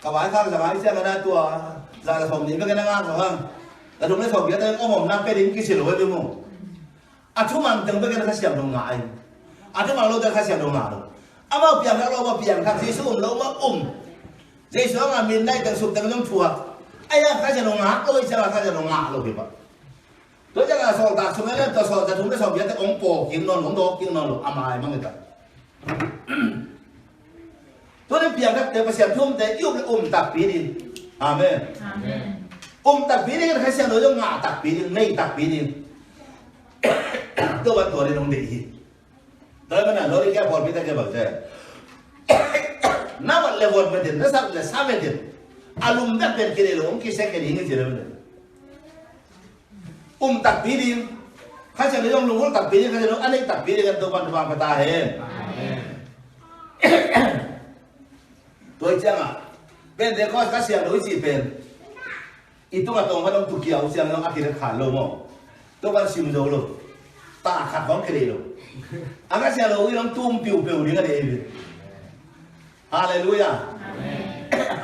กับไว้ข้างสบายเชื่อกันนะตัวจาระสมนี้ไม่กันง่ายหรอกแต่ทุกเรื่องอย่างแต่ก็ผมนั่งเป็นดินกิจสิโหลไว้ด้วยมั้งอาทุมันถึงไปกันข้าเสียงตรงไหนอาทุมันเราจะข้าเสียงตรงไหนอามาเปลี่ยนแล้วเรามาเปลี่ยนทางที่สู้เรามาที่สู้งานมินได้แต่สุดแต่ก็ต้องชัวไอ้ยังข้าจะลงหาโอ้ยจะข้าจะลงหาเราพี่ปะตัวจะการสอบตาสมัยนั้นตัวสอบจะทุ่มได้สอบเยอะแต่องค์ปอกินนอนของดอกกินนอนหรอกอามายมั้งไงกันตัวนี้เปลี่ยนครับแต่ภาษาทุ่มแต่ยุ่งเลยตักปีดินอาเมนตักปีดินข้าจะเราต้องหาตักปีดินไม่ตักปีดินตัววันตัวนี้น้องดีตัวมันน่ะเราได้แค่พอพิจารณาแบบเจ้น้าวันเลววันเป็นนั่นสักเลย3 เป็นalum dah berkini loh, kisah kini ini jadi mana? Tak pilih, kaca ni orang luar tak pilih, kaca orang aneh tak pilih kan tuan tuan petahen. Tuh jangan, pen dekos kasih yang lucu pen, itu nggak tahu mana untuk kiau siang yang akhirnya kalau mau, tuh kan sim jauh lo, tak akan kau kiri lo, angkat siang lo orang tumpiu piu ni kan dia. Haleluya.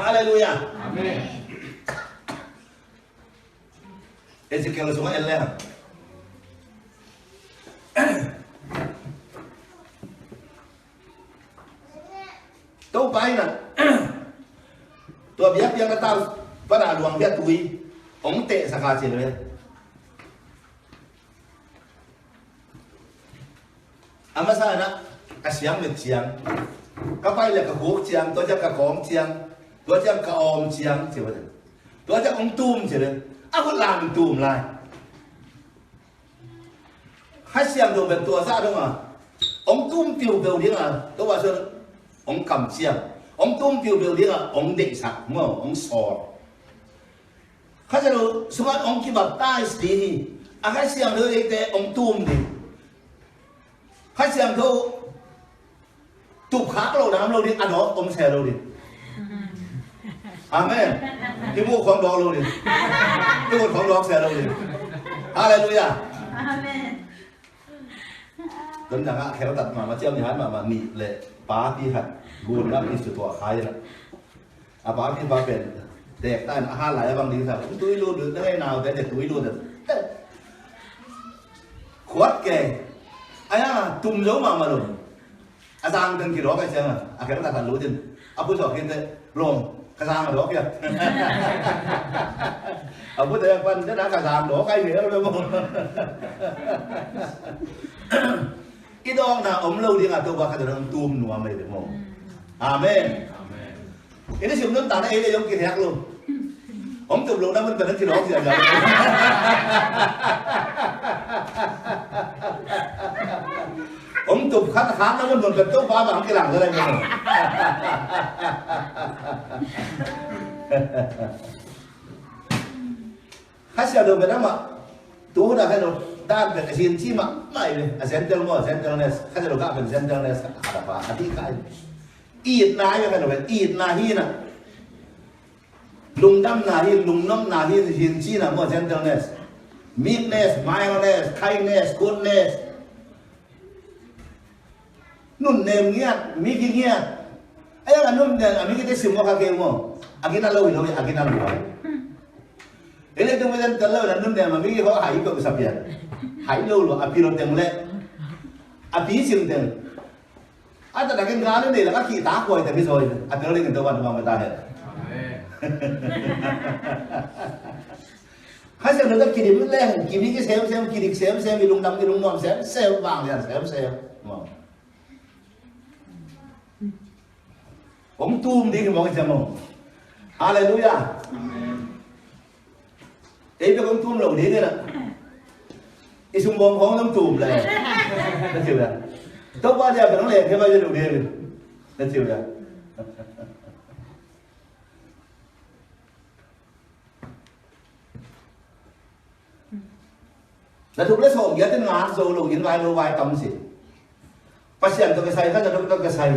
Haleluya. Amen. Ezekiel semua elah. Tahu pai na. Tua biak yang tahu pada luang biak tui, ong te sakasi le. Ama sana asyang met siang. Kapai le ka hok siang, to ja ka kong siang. Tôi chắc cả ôm chiang chỉ vậy, tôi chắc ông tum chỉ đấy, có làm tum lại, hay xem đồ bên tua ra đâu mà, ông tum tiêu tiêu đi là, tôi bảo sao ông cầm chiang ông tung tiêu biểu đi là ông định sạc mà ông sọt khai ra rồi số ông kia bảo tai gì à khai xiang thôi đấy thế ông tung đi khai xiang thôi tụt khác lâu đám lâu đi ăn đó ông xe lâu đi amen cái mua khoáng đó lâu đi cái mua khoáng đó xe lâu đi hallelujah amen dan jangan kira tak macam ni hal ni le party hat guna ni sesuatu kaya lah apa ni bapen dek tan hal lain bang di sana tu ilu được cái nào cái tu ilu được khuất kề ayah tum jauh mà luôn asang dan kira cái sao akhirnya tak tahu je apa tu kita long kasang đó kìa apa tu yang pan dia kasang đó cái nghĩa đâu cái đó là ông lâu đi ngà tôi vào cái đường tuôn nua mày được không? Amen. Ini sebelum tanah ini yang kita luôn. Ông tụm lâu đó mình cần cái đó gì vậy? Ông tụm khát khát đó mình cần tôi vào bằng cái làng cái này mình. Khách sạn được Việt Nam mà, tú đã hay rồi. Danเป็นสิ่งที่มันไม่เลยเซนเตอร์มั่วเซนเตอร์เนสเขาจะรู้ว่าเป็นเซนเตอร์เนสอะไรบ้างอธิกายอีดนายยังไงหนูเป็นอีดนาฮีนะลุงดำนาฮีลุงน้องนาฮีสิ่งที่น่ะมั่วเซนเตอร์เนสมิกเนสไมล์เนสไคเนสกูดเนสนุ่นเนมเงี้ยมิกเงี้ยไอ้ยังนุ่นเนี่ยมิกที่สิมว่าเขาเก่งมั่วอากินาโลวิโลวิอากินาโลวิini tu macam kalau dan nun dia mami kau hai kau kesapian, hai lo api lo teng le, api sim teng, ada dah kan kalau ni lah kita kau itu bisa je, ada orang yang tahu apa nama dia. Hasil tu tak kirim le, kirim ke sem kirim sem ilung dam ilung nom sem bang dia sem, Om tum di kau macam mana? Hallelujah. Đấy cho con tùm lẩu đến đây nè, cái súng bom phóng nó tùm lại, nó chịu được, tốt quá giờ phải nó liền thêm bao nhiêu đầu tiên, nó chịu được. Là thuộc lấy sổ nghĩa tên ngã rồi lục yến vai tầm gì, pasien tôi cái say khác cho tôi cái say,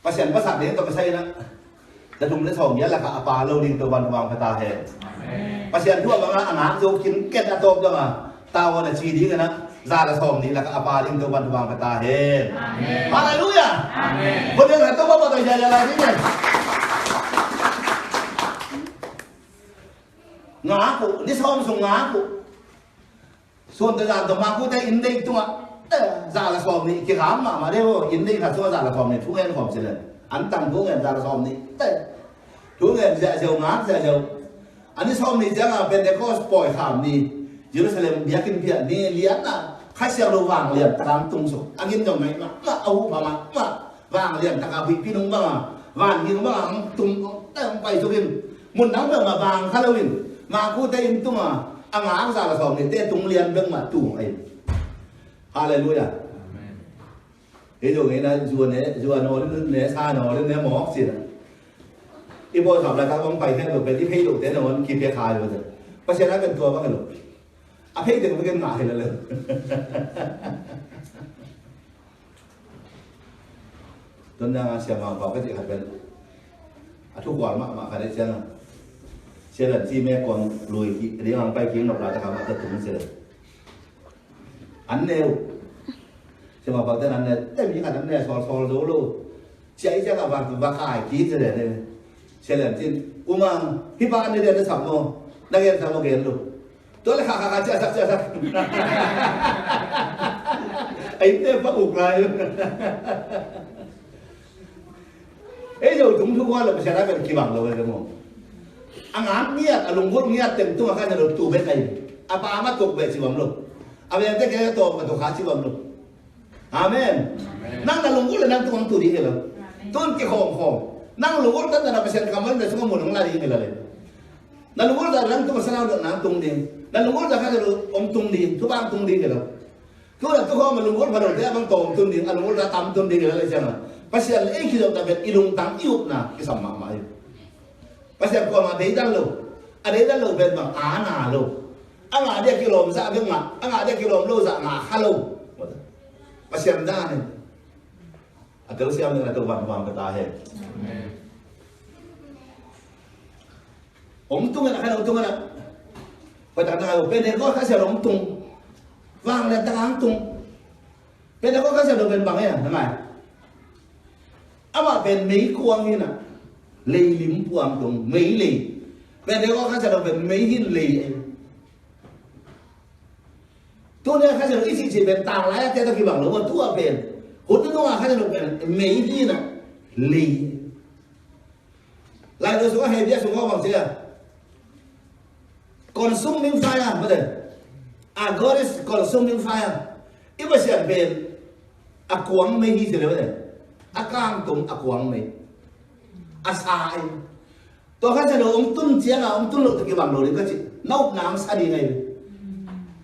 pasien bắt sạc đến tôi cái say đó, là thuộc lấy sổ nghĩa là cả apa lâu đi tôi văn vàng phải ta hè. Pasienทั่วบางอาหารโยกินเก็ตอะตบจังอ่ะตาวน่ะชีดีกันนะซาละสอมนี่ละก็อปาลิงตัววันวางกตาเฮฮาเลลูยาอาเมนคนเดียวกันตัวบ่ตัวใหญ่อะไรนี่เนี่ยงากูนี่ซ้อมส่งงากูส่วนตัวอย่างตัวมากูได้อินได้ตัวซาละสอมนี่กี่ครั้งมาได้ว่าอินได้ถ้าส่วนซาละสอมนี่ทุกเงินของเสร็จอันตั้งทุกเงินซาละสอมนี่ทุกเงินจะเจียวงาจะเจียวอันนี้ซ้อมนี่จังอ่ะเป็นเด็กก็ปล่อยข่าวนี่เยรูซาเล็มเบียกินเพียนี่เลี้ยงน่ะใครเสียระวางเลี้ยงตามตรงสุอันนี้ยังไงมาเอามาวางเลี้ยงตะกาบิพี่น้องบ้างวางพี่น้องบ้างตรงแต่ไปสุรินมุนน้ำเบื้องมาวางคาราวินมากูได้ยินตัวมาอ่างอ่างซาละซ้อมนี่เตะตรงเลี้ยงเบื้องมาตู่ไอ้ฮาเลลูยาเฮ้ยโยงไงนะจวนโน่เนี่ยซาโน่เนี่ยหมอกสิอีโบทำอะไรครับต้องไปแค่แบบเป็นที่เพย์ดุแต่โน่นคิดเพียคายเลยเพราะฉะนั้นเป็นตัวบ้างกันหรออาเพย์ถึงไม่กันหนาเห็นเลยตอนนั้นเสียมาบอกก็จะเป็นทุกวันมาขายได้เช่นเช่นที่แม่กองลุยเรียงไปเคียงหลอกเราจะทำอะไรถึงเสร็จอันเดียวเสียมาบอกแต่นั้นเนี่ยแต่มีขนาดนั้นเนี่ยซอลรู้รู้ใช้จะกับว่าขายกีดเสร็จเลยเช่นที่อุมังพี่บ้านในเดือนที่3 โมงนักเรียน3 โมงเย็นลูกตัวเลขขาเจ้าสักไอ้เต้พระอุกไรเอ้ยอยู่ถุงทุกวันเราไปใช้ได้เป็นกี่บางเราเลยกันมั้งอ่างเงียบอารมณ์พดเงียบเต็มตัวข้าจะหลุดตู้เบ็ดไอ้อาปามาตกเบ็ดสิบัมลูกอาเบ็ดเต้แค่ตกมาตกขาสิบัมลูกอาเมนนั่งอารมณ์พดเลยนั่งตัวตัวดีเหรอต้นกี่ของนั่งอารมณ์พดตั้งแต่เราไปเซ็นคำมันแต่สมมติของเราดีเหรอเลยนั่งอารมณ์พดแต่นั่งตัวสนาวเดินน้ำตรงดีนั่งอารมณ์พดแต่ข้าจะหลุดอมตรงดีทุกบ้านตรงดีเหรอทุกคนมันอารมณ์พดพอเราได้บางตรงตรงดีอารมณ์พดเราตามตรงดีเหรอเลยใช่ไหม pasien ai ki dok tabet ilung tang iup na ki sama ma ai pasien ko ma dei dan lo ade dan lo bet ma ana lo anga dia kilom sa be ma anga dia kilom lo sa ma halo pasien da ni atau siam ni atau wan wan kata he tung na kan tung na pada na pede ko kasi tung vang le tang tung pede ko kasi do ben bang ya namai ama ben mấy kuang ni na lei lim puang tung mấy lei pede ko kasi do ben mấy hin lei tu ne kasi do isi si ben tang la ya te to ki bang lo tu a ben hút nó kasi do ben mấy hin na lei lại đối số hệ biết số bằng chưa consuming fire betul God is consuming fire iba siya ben akuang may hisi na betul akang tum akuang may asai to kasi do tun siya nga tun lo takibang lo kasi nauk nang sadi ngay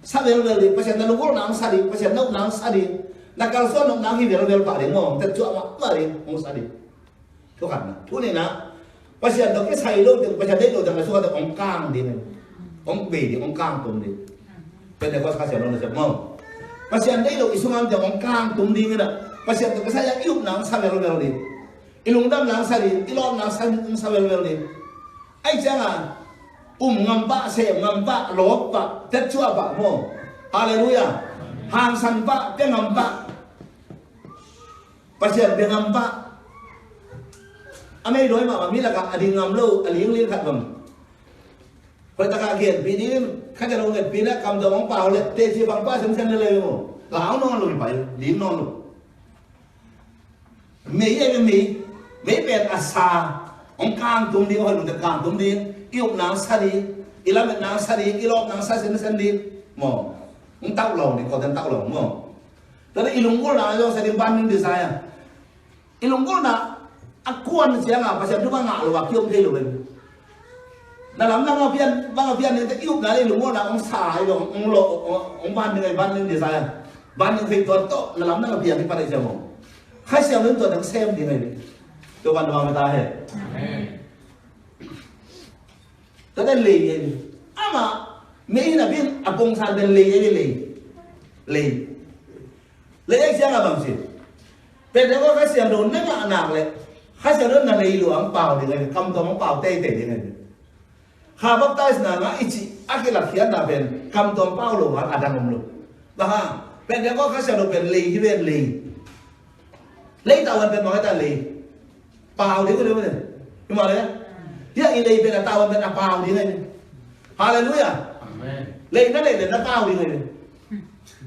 sabi lo li pasyan na lugol nang sadi pasyan nauk nang sadi nakalso nauk nang hiber bel pa rin mo tatsuwa ma rin mo sadi to kan na tunay na pasyan do kisay lo pasyan day lo dang suka do kang din ông bì thì ông cang tùm đi bên này có phát triển nó được không phát triển đây là cái xung quanh thì ông cang tùm đi nữa phát triển từ cái sai yêu nắng sao về đi ilung đam nắng sao đi ilom nắng sao về đi anh chàng à ngâm bạ xem ngâm bạ lốp bạ tết chua bạ mồ hallelujah hàng săn bạ cái ngâm bạ phát triển về ngâm bạ anh ấy đối mà biết là cả đi ngâm lâu anh liên khát vầm phải ta cả kiện vì đi khách hàng nông nghiệp vì đã cầm đầu bóng bào lên tê chi bằng ba chấm chân lên mà lão non luôn phải điểm non luôn mỹ em mỹ bên asa ông cang tum đi hồi được cang tum đi yêu nàng sa đi ilam nàng sa đi ilom nàng sa sen đi mò ông tao lồng thì còn tên tao lồng mò đó là ilung gol là do sa đi ban những desire ilung gol là akuan siang apa siang tu bang ngalo wakium thế rồi na lam na ngapian ni ta iup na le lungo na ông sai lo ông lo ông ban ni ban ni desire ban ni phei to to na lam na ngapian ni pare jamo khai siam lên to dang sem di ngai to ban ma ta he ta den le ye ama me na bin apong san den le ai siang abang si pe de ko khai siam do na na anak le khai siam do na le luang pao di ngai kam to mong pao te di ngai ha baptize na nga ichi akila khian na ben kam tom paulo ha adang lo bah ben de ko khasa do ben lei hi ben lei tawan ben ma ta lei pau di ko le ben ni ma le ya i lei ben tawan ben pau di ngai hallelujah amen lei na lei na pau di ngai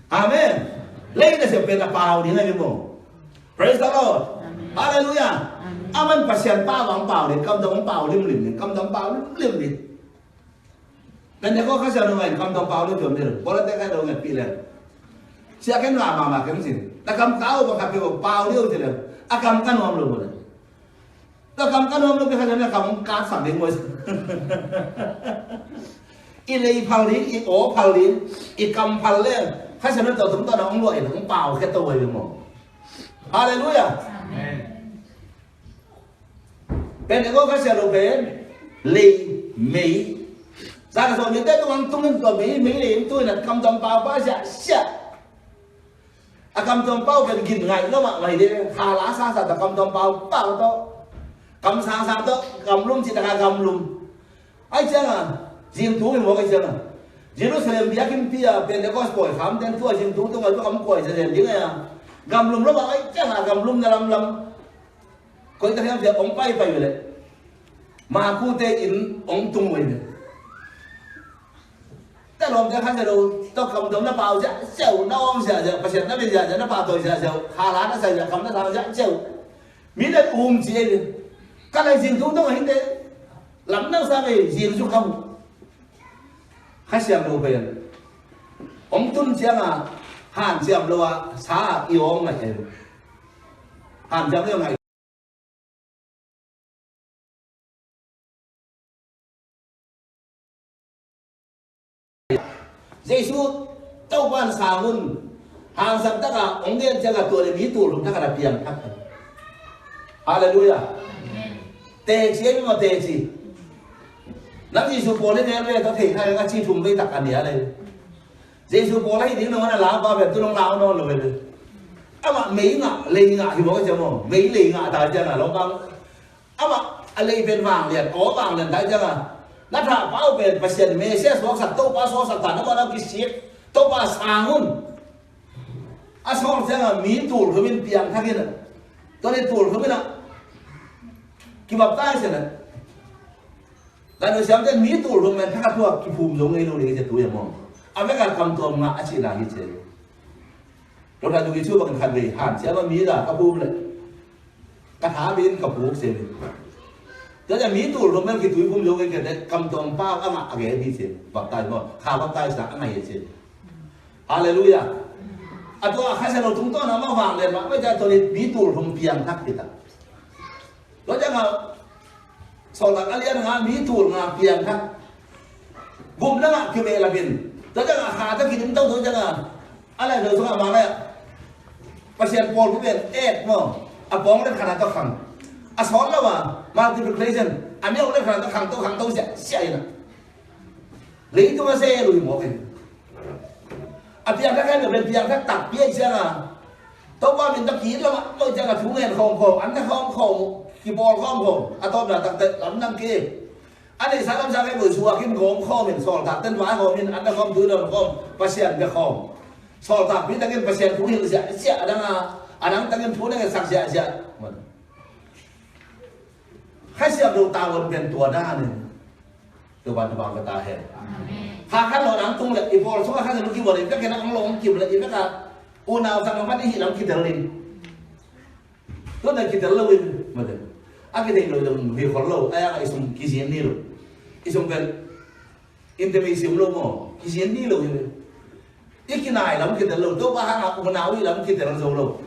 amen lei na se ben pau di ngai mo praise the lord hallelujah aman pasien pa wang pau de kam dong pau lim kam dong pau lim dan dia kau kasih orang lain, kamu tahu Paulus jom dia, boleh tak ada orang pilih. Siapa yang lama makan sini? Tak kamu tahu bahwa kamu Paulus dia, kamu kan orang lu boleh. Tak kamu kan orang lu biasanya kamu kasar deh mus. Ini Paulus, Paulus, kam Paulus, kasih orang tahu tentang orang lu ini, orang Paulus kita tahu ini mau. Haleluya. Amen. Dan dia kau kasih orang lain, Mei. Ra là rồi những cái tung lên của Mỹ liền tôi là cầm tầm bao ba dạ xạ cầm tầm bao về gìn ngày nó mà ngày đi hà lá xa xa ta cầm tầm bao to cầm xa to cầm lum chỉ ta cầm lum ai chăng à riêng thú thì một cái chăng à Jerusalem biar kim pia Pentecost khám tên thua riêng thú tôi nói cầm còi sẽ những này cầm lum nó bảo ai chăng à cầm lum là lâm coi ta thấy việc ông bay vậy mà khu tây in ông tung vậy ta làm cái khăn rồi tao cầm tấm nó bao dạ sầu nó ôm dạ dạ, bây nó bây giờ nó bao tuổi dạ sầu, hà lá nó sầu dạ cầm nó sao dạ sầu, miễn là gì đi, cái này riêng chúng tôi hình thế, lắm nó sao về riêng chúng không, khách xem đâu về, ông tuân xem à, hàn xem đâu à, xa yêu ông này, hàn xem đâu này. Giêsu tao quan sang hun hàng sắm tất cả ông điên cho cả tuổi mỹ tụ lúc tất cả là tiền thắc Hallelujah. Tệ chi mà tệ chi. Nắm Giêsu bố lên đây có thể thay cái chi thùng với tắc anh này. Giêsu bố lấy tiếng nó là lá ba về tôi nó lao nó rồi. Ama mấy ngã lấy ngã thì bố cái chồng mấy lấy ngã tại chân là nó băng. Ama lấy bên vàng liền, ó vàng liền tại chân là. Nát hạ bao về và xem mẹ sẽ số sạch tô ba số sạch thằng nó bao nhiêu cái xiết tô ba sang hun. Số chân là mí tủi của mình tiền thằng kia này. Tôi đi tủi của mình nào. Cái bắp tay xem này. Là người xem cái mí tủi của mình thằng thua cái phùm giống như nó đi cái tủi em không. Mấy cái cầm tôm ngã chỉ là cái gì. Rồi là tụi chú bằng khăn về hàn sẽ mà mí là cái phùm này. Cái thá bên cái phùm xem. Thế là mí tủi của mình cái tủi phùm giống cái đấy cầm tôm bao cái ngã cái gì xem. Bắp tay mà khá bắp tay sáng này xem. Hallelujah. Atau khá sẽ nó chúng tôi nó mà vàng lên mà bây giờ tôi đi mí tủi phùm piang thắc thì ta. Rồi jangan solat kalian ngambil tur ngapian kan, bum dah ngak kebel labin. Jadi jangan kata kita tahu tu jangan. Alah dah suka mana ya? Pasien Paul kebel, mo. Apa orang kena tu khang. Asal lah multiplication. Ami orang kena tu khang tu siapa ini? Lain tu masih lu mungkin. Apian kan ada pian kan tak pian siapa? Tahu apa minta kita lah, mau jangan thungan kong, anda kong. Khi bò khom khom, tôm là tặng tệ lắm năm kia. Anh ấy sáng ra cái buổi xua khi gồm khom mình sỏi tặng tên vái khom mình anh ta khom thứ nào khom, pasien cái khom. Sỏi tặng biết tặng pasien thú hiện sẽ đang đang tặng thú đang sạc sẽ. Khai sẽ đầu tàu vẫnเป็นตัวด้านนึงตัววันตัวบางตาเห็นหากขั้นเราหนังตรงเลยอีพอลช่วยขั้นเราคิดว่าเลยก็แค่นั่งลงคิดเลยอีกก็อูนาวสังกัดที่หินเราคิดถึงเลยตัวนั้นคิดถึงเลยมาเถอะAku dah ingin dalam virtual ayah isum kisian ni lo, isum kan intimasi lo mo kisian ni lo ini. Ikinai dalam kita lo, tu bahan aku menawi dalam kita dalam zolo.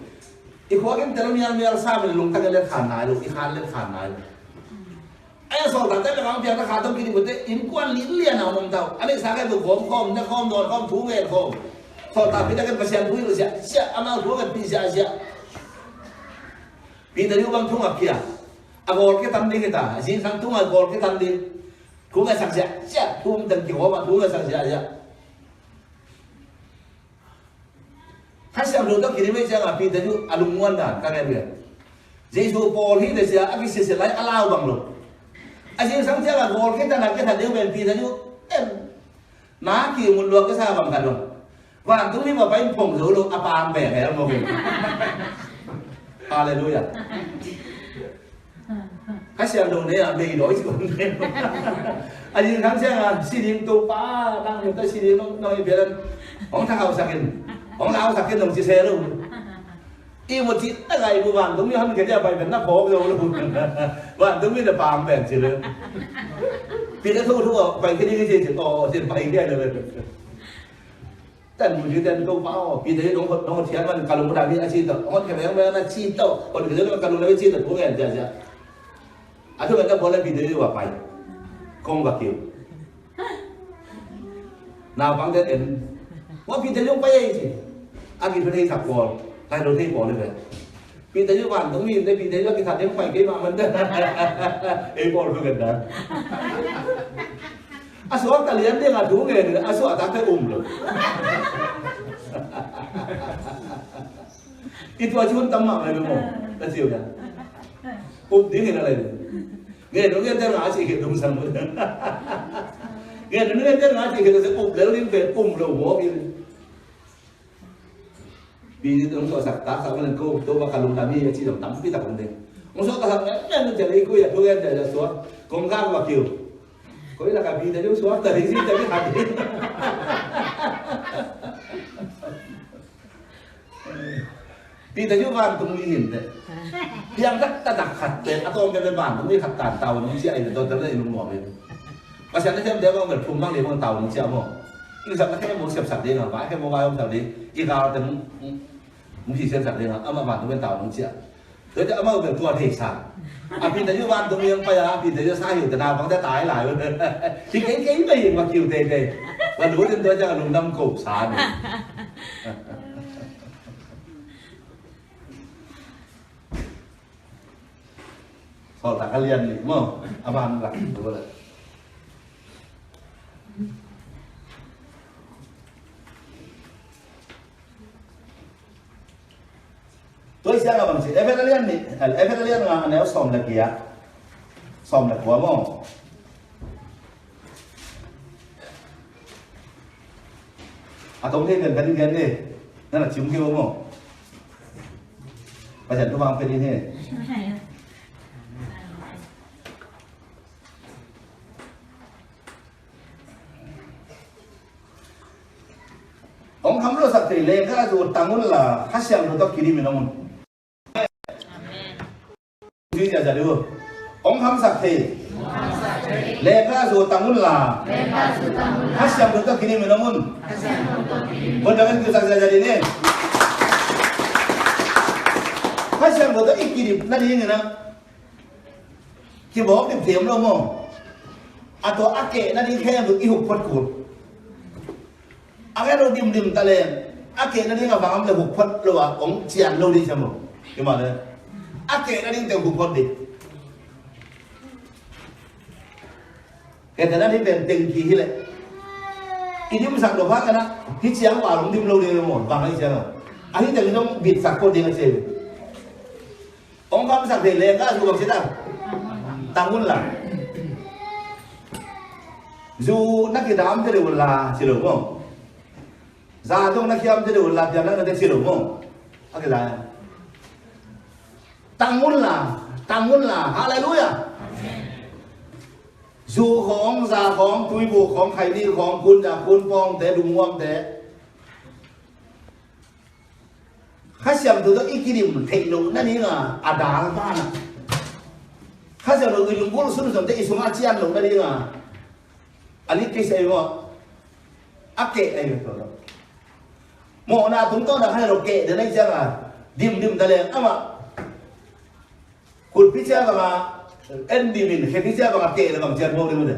Ikhuakin dalam yang sama lo, tak ada khana lo, ikhan le khana lo. Ayah soal tak ada orang biar tak khatam kini betul, inkuan lilian orang tahu. Anak saya tu kom, nak kom don kom thungan kom. Soal tapi tak ada pasien pun lo siap amal thungan bisa siap. Bila dia bang thungan kia. Agor cái tâm đi người ta, xin sang tung agor cái tâm đi, cũng là sạch sẽ, tung từng kiểu mà tung là sạch sẽ. Hai xem rồi đó kỹ mấy xem là pin thế chứ, alung ngon đã, các em biết. Giêsu Paul hi để xem, cái sự lại allow bằng luôn. Xin sang xem là agor cái tâm là cái thằng yêu bên pin thế chứ, em má kêu một lượt cái sao bằng cả rồi. Và tung đi mà phải phồng rồi luôn, apam bẻ cái mà mình. Hallelujah. Các xem đồ này là đầy đối chứ còn thêm. Anh nhìn khám xem là xí điên tù phá đang hiện tại xí điên nó như vậy. Ông thằng hào sạc in, ông lao sạc in đồng chí xe luôn. Yêu một chị đã ngày của bạn đúng như hắn cái nhà bài vẫn nó khó rồi luôn. Bạn đúng như là bàm bèn chỉ luôn. Vì nó thu vào bài cái gì chỉ có trên bài kia rồi. Tên một chữ tên tù phá, vì thế nó một thiên mà cả lùng đại viên chi tao, ông cái bé nó chi tao, còn cái đó cả lùng đại viên chi tao cũng nghe chưa chưa. Aku kata boleh video apa ini? Kong bakil. Nah, bang dia en, wah video apa ya ini? Aku video tak boleh, saya video boleh ber. Video apa? Tunggu ini video kita tadi apa ini mana mana? Boleh bukan dah. Asal kalian dia ngadu ni, asal tak ada loh. Itu aja pun tamak lagi mau, tak siapa ya? Dia ni lagi. Nghe nó nghe tên ngã chỉ hiện đúng rằng nghe nó nghe tên ngã chỉ hiện sẽ ụp léo lên về đầu bó vì ông sợ sạc tá sao nên cô tôi vào cả lùng đam mê chỉ làm tắm cái tập vấn đề ông sợ cả thằng ấy nên chạy đi cô ya tôi nghe chạy ra xuống công gan và kiểu có là cả vì thế nếu xuống tới gì tới cái hạt đi vì thế chúng ta cũng nguy hiểm đấy. Yang tak tak khatin atau orang kata bang, ni khatan tahu ni siapa itu tahu terus ilmu apa itu. Pasal ni saya dia orang berfungsi dia orang tahu ni siapa. Ini sampai saya mau siap dia nggak, pak saya mau kau siap dia. Ika tu mesti siap dia nggak, ama bang tu orang tahu ni siapa. Jadi ama orang tua desa. Api tadi bang tu yang payah, api tadi saya itu nak bang dia tai lah. Thì cái này mà kêu tê tê, và đối với tôi chắc là lùng năm cổ sáng. soal tak kalian nih mau apaan lah boleh tôi sẽ là bằng gì Everlian này Everlian là nếu xòm là kia xòm là của mò à tổng thêm gần gần điนั่นlà chiếm kêu mò bây giờ tôi mang cái đi thế ông không lo sạch thì lên cái dù tăng là hát xem nó tao kỹ đi mình không duy giờ được ông không sạch thì lên cái dù tăng là hát xem nó tao kỹ đi mình không còn đang cái sạch giờ đi nè hát xem nó tao ít kỹ đi nó đi như nào khi bỏ điểm thiểm đâu mà à tôi ác kệ nó đi theo được yêu phật cột agar dim dim talen ake na dinga bangam le bukpot lo ong chian lo di samo gimana ake na ding te bukpot di kata na di ben teng ki hile idim sak do phak na hi chiang wa long dim lo di mo bang ai chiang a hi te long bit sak ko ding se ong kam sak de le ka su bang sita tangun la zu na ki dam te de la si lo mo ra trong nó khiêm thế đều làm việc nó để chịu đúng không? Cái này tăng muốn là hallelujah. Dù khóng ra khóng túi bộ khóng khai đi khóng quân ra quân phong thế đúng không thế? Khách xem từ đó ít cái điểm thịnh lụng nó đi là đá ba nè. Khách xem được người lụng bố xuống thế xuống ăn chiên lụng nó đi là anh ấy cái xe mà ác kệ này được rồi. Một là chúng tôi đã hay rồi kệ đến đây xem là dim ta lên ama cụt phía trước mà em đi mình khi phía trước mà kệ là bằng chân vô đi mà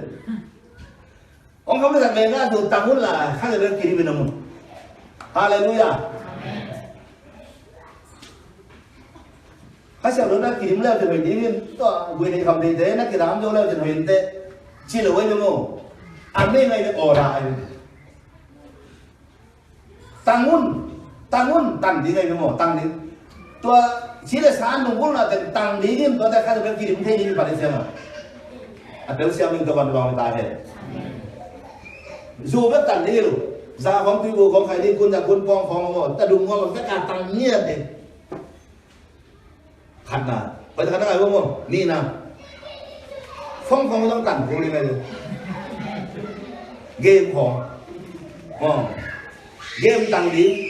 ông không biết rằng về ra dù tăng muốn là khác người kia đi bên đâu hallelujah khách sạn đó đã kiếm leo thì mình đi to người này không đi thế nó cái đám vô leo thì mình thế chỉ là với nhau không anh đây này ồ đại tangun tăng đi ngay mà tăng đi tôi chỉ là sáng đúng cũng là tăng đi nhưng tôi đã khai được cái điểm thế như vậy xem à nếu xem mình các bạn vào người ta hết dù bất tăng đi luôn ra phóng tuy bộ phóng khai đi quân ra quân phong phóng ta đúng ngon tất cả tăng nhiên thì khăn là bây giờ khăn là không ni nào phong trong cảnh của đi này game phong game tăng đi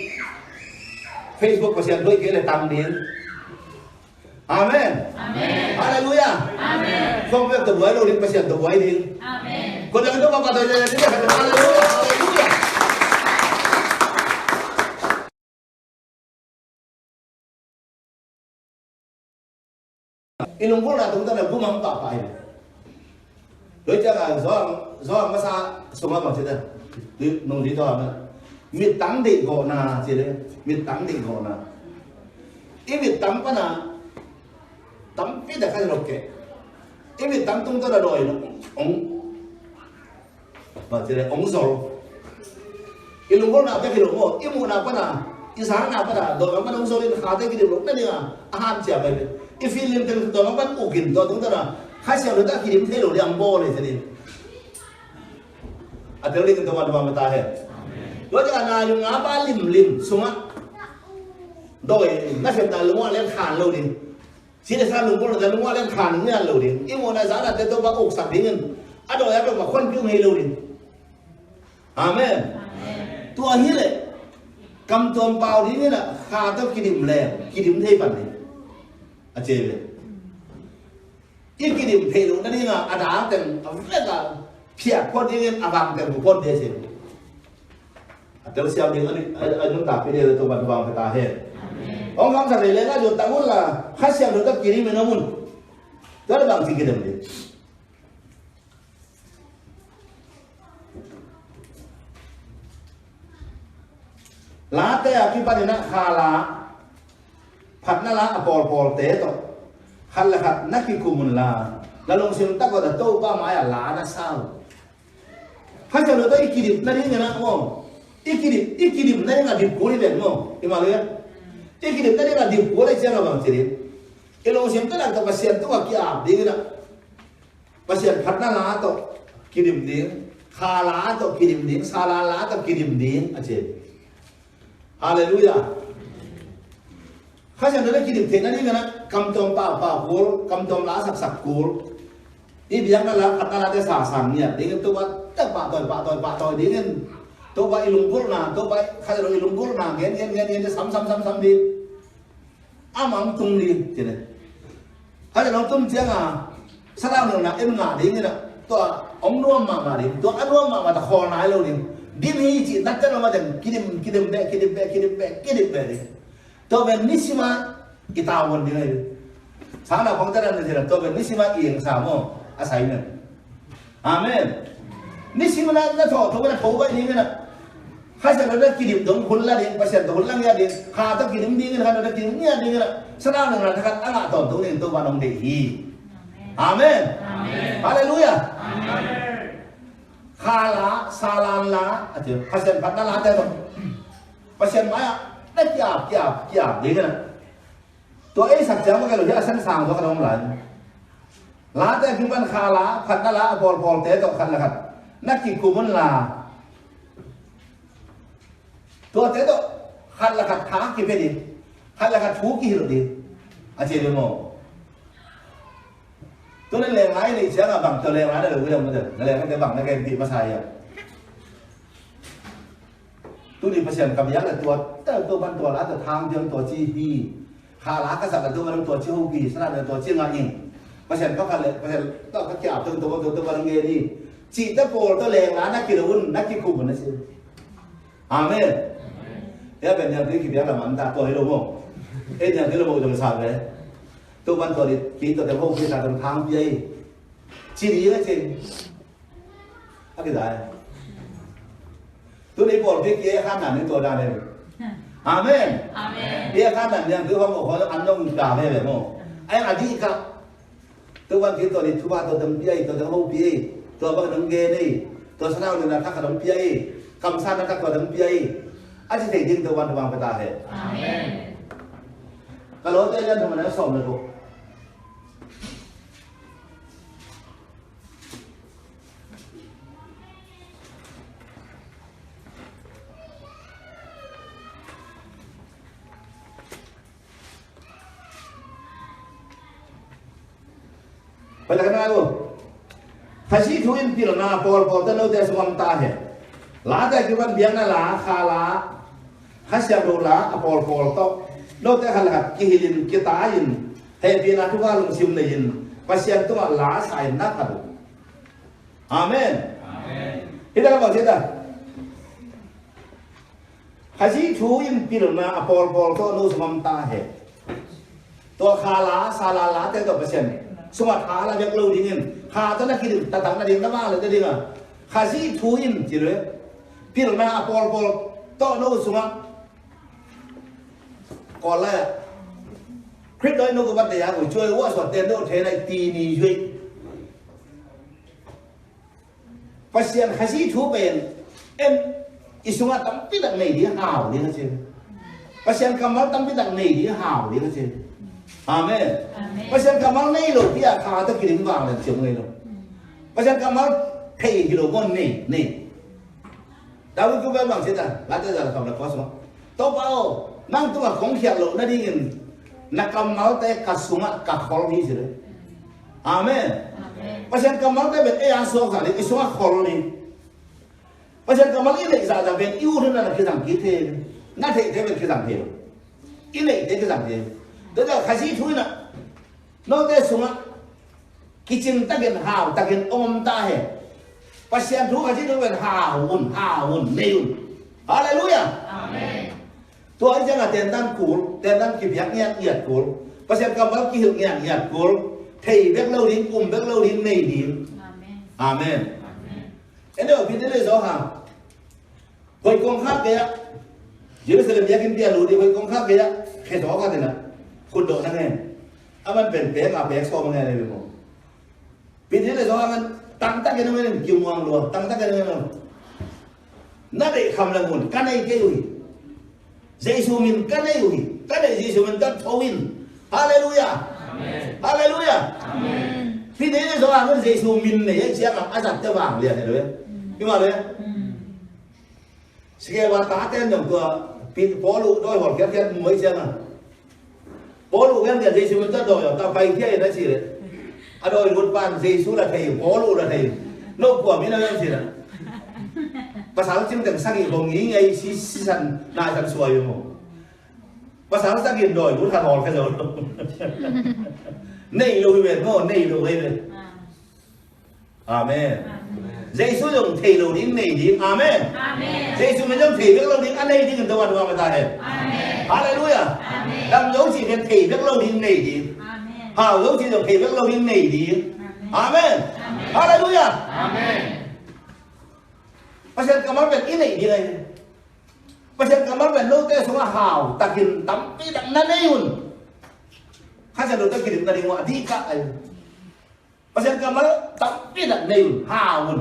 Facebook có xem đôi kia là tăng đến amen hallelujah không biết tụi bấy đâu đi có xem tụi bấy đi còn đang tôi vào thời gian này hallelujah inung ko na chúng ta là bumang ta phải đối chắc là do mà sa suma bằng thế đấy nông lý do mà miệt tắm định gò nà gì đấy miệt tắm định gò nà cái miệt tắm cái nà tắm biết là khai lộc kệ cái miệt tắm tung ta là đòi nó ống và gì đấy ống dầu cái lúc nào cái lúc nào cái mùa nào cái nà cái sáng nào cái nà đòi nó ống dầu lên khá tới cái điều lúc này à ham chả vậy cái phim cái đòi nó vẫn ủ kìm đòi chúng ta là khai xem được ta khi điểm thế rồi đi ăn bò này thế đi à thế này chúng ta mà ta hết đối với là dùng ngã ba lim xuống á đôi nó phải ta lúng lên khàn lâu đi chỉ để sao lúng là lúng lên khàn như là lâu đi cái mùa này giá là tôi bắt ốc sạch đi nhưng à đôi em mà khoan kêu hay lâu đi amen tua như này cầm tuồng bao đi như là khá tới cái điểm lẻ cái điểm thế bản này à chơi vậy cái điểm thế luôn nó đi là đá từng rất là phía con đi vàng từng một con thế chứ terus yang dengan tapi dia tu bantuan kita hết ông không phải lấy ra được tăng là khách xem được các kiri mình không đó là bằng gì cái điểm đấy lá té à khi bắt đến khá lá phật nó lá pol tế to ขันละขัดนักกิคุมุนลาแล้วลงเสียงตะก็จะโตป้าไม้ลานะเศร้าขันจะรู้ตัวอีกิดิบนั่นนี่นะโม่อีกิดิบนั่นนี่ก็ดิบกูนี่เลยโม่ที่มาเลยอีกิดิบนั่นนี่ก็ดิบกูเลยเจ้าเราบางทีอีลงเสียงตะก็ภาษาตัวกี่อาบดีนะภาษาขัดนั่นลาตัวกิดิบดีคาลาตัวกิดิบดีซาลาลาตัวกิดิบดีอาเจฮาเลลูยาข้าจะนั่งกินเทนั่นนี่กันนะคำตอมป่ากูรคำตอมล้าสักกูรอีเบียงนั่นละขัดนั่นละแต่สาสันเนี่ยดิ้งตัวว่าแต่ป่าต่อยดิ้งตัวว่าอีลุงกูรน่ะตัวว่าข้าจะรู้อีลุงกูรน่ะเงี้ยซ้ำดีอามังตุ้งดีเจเนี่ยข้าจะน้องตุ้มเจ้าอ่ะสระหนึ่งนะเอ็มงาดิ้งเนี่ยตัวองร่วมมาดิ้งตัวอันร่วมมาตะคอไหนเราดิ้งดิ้งนี้จีนัดจะเรามาดิ้งกินเบะตัวเป็นนิสิมาอิตาวันนี้เลยสารพังแต่ละนี่เลยตัวเป็นนิสิมาอีกสามโมอาศัยเนี่ยอาเมนนิสิมานั่นตัวเป็นผู้ว่าอย่างนี้นะข้าจะเราได้กินดงคนละเดียงภาษาตัวคนละเดียงข้าต้องกินดีกันข้าต้องกินเนี่ยดีกันสระหนึ่งนะท่านอ่านตอนตัวนี้ตัววันองเดียอาเมนฮาเลลูยาข้าละซาลานละอาจจะภาษาพัฒนาละแต่ตัวภาษาไม่อะนั่นหยาบดีกันนะตัวเอสักจังว่ากันหรือที่อาศัยสร้างตัวขนมหลานลาแต่กินวันคาลาขัดนั่นละพอเตะตัวขัดละขัดนักกินกุมันลาตัวเตะตัวขัดละขัดท้ากินไปดิขัดละขัดชูกี่หรือดิอาเจียนโมตัวนั้นแรงไรนี่เชื่อว่าบังตัวแรงไรได้หรือไม่ได้มาเถอะแรงแต่บังนักเกมตีมาใส่อะตัวนี้เปอร์เซ็นต์กับยักษ์แต่ตัวมันตัวละแต่ทางเดียวตัวจีฮีคาลาก็สักตัวมันตัวจีฮูบีสระเดียวตัวจีงาอิงเปอร์เซ็นต์ก็กันเลยเปอร์เซ็นต์ก็เกี่ยวตัวมันเงี้ยดีจีตะโกตัวแรงนะนักกินวุ่นนักกินคุมนะสิอาเมนเนี่ยเป็นอย่างที่คิดอย่างมันตาตัวให้เราโม่อย่างที่เราโม่จะมาสานเลยตัวมันตัวนี้คิดตัวแต่พวกที่ทางทางยัยจีดีนะจริงอะไรได้ตัวนี้บอกที่เกี่ยข้ามหนังในตัวได้เลยอาเมนเกี่ยข้ามหนังยังคือเขาบอกเขาอันต้องด่าได้เลยมั้งไอ้อดีตครับตัววันที่ตัวนี้ทุบตัวดำเบี้ยตัวดำหูเบี้ยตัวบังดำเกนี่ตัวสนาวนี่นะถ้าขนมเบี้ยคำสั่งนั้นตัวดำเบี้ยอาจจะถึงตัววันวางไปตาเหรออาเมนก็รู้ได้ยังทำไมนั้นสอบเลยลูกpada kenapa? Kasih tuin pilna por tanau des wamta he. Lada kiban biana la khala hasya dola por to. No te halat kihilin kitain. He bina tu galung sim lein. Pasien tu la sai na kadu. Amen. Amen. Kita apa cerita? Kasih tuin pilna por to no wamta he. To khala salala te to pasien. Semua hal yang perlu dingin, hal tu nak kirim, datang nak dingin, nama ada dingin. Kasih tuin, jadi, pirna pol, tak no semua. Kalau Christ nói nó có vấn đề à, buổi chơi quá sọt tiền đâu thế này tì nì duy. Pasien kasih tu pen, em isuma tapi tak nih dia hào dia macam. Pasien kamal tapi tak nih dia hào dia macam. Amen. Pasien kamal nih loh dia kata kirim bang dan cium nih loh. Pasien kamal pay kilo pun nih. Tahu tu bang cerita, lada dalam kamar kos mah. Tahu apa? Nang tu mah kongsiak loh, nadi ingin nak kamal teh kasuma kakol ni sih. Amen. Pasien kamal teh bet asal kali isuma kol ni. Pasien kamal ini sahaja bet iu tu nak kita kita, nak kita kita kita. Ini kita kita. Jadi kasih tu nak, no teh semua kitchen takin hau, takin om tahe. Pasien tu kasih tu bet haun, neun. Haleluya. Amen. Tu aja nggak tentang kul, tentang kibiaknya iat kul. Pasien kamal kihilnya iat kul. Thầy biết lâu đến cùng biết lâu đến này đến. Amen. Em đâu biết đến đây rõ hả? Hồi con khác kìa. Jerusalem yakin dia lu di hồi con khác kìa. Khe rõ cái này nè. Kun độ năng nghe. มันเป็นเป๊กเป๊กโซ่มาไงเลยพี่โมปีนี้เลยว่ามันตั้งแต่กันไม่ได้กิมวังรัวตั้งแต่กันไม่ได้นั่นเองคำละมุนกันไอ้เกี่ยวเจสุมินกันไอ้อยู่กันไอ้เจสุมินกันทวินฮาเลลูยาฮาเลลูยาปีนี้เลยว่ามันเจสุมินเนี่ยเสียงอาจารย์จะวางเรียนเลยพี่มาเลยสเกว่าตาเต้นอย่างตัวปีพอลูกด้วยหัวแก่ๆไม่เสียงพอลูกแก่ๆเจสุมินจะโดยตาไปเที่ยวนั่นสิเลยอะโดยรุ่นบ้านเจสุละเทียพอลูกละเทียโลกกว่าไม่น่าจะสินะภาษาจีนแต่สักกี่คนนี้ไงสิสันน่าจะสวยอยู่มั้งภาษาสักกี่โดยรู้ทันออกแค่เดียวนี่รู้เว้ยโง่นี่รู้เว้ยอาเมนเจสุยังเทโลดิ้งนี่ดิ้งอาเมนเจสุมันยังเทเวกโลดิ้งอันนี้ดิ้งกันตัวมาตายฮาเลลูยาดำโยชีเป็นเทเวกโลดิ้งนี่ดิ้งฮาวโยชียังเทเวกโลดิ้งนี่ดิ้งอาเมนฮาเลลูยาเพราะฉะนั้นกำลังเป็นอินนี่ดีเลยเพราะฉะนั้นกำลังเป็นโลกเตสว่าหาวตะกินตั้มปีดังนั้นนี่ยุ่นข้าจะดูตะกินตะลิงว่าดีกะไอ้เพราะฉะนั้นกำลังตั้มปีดังนี่ยุ่นหาวยุ่น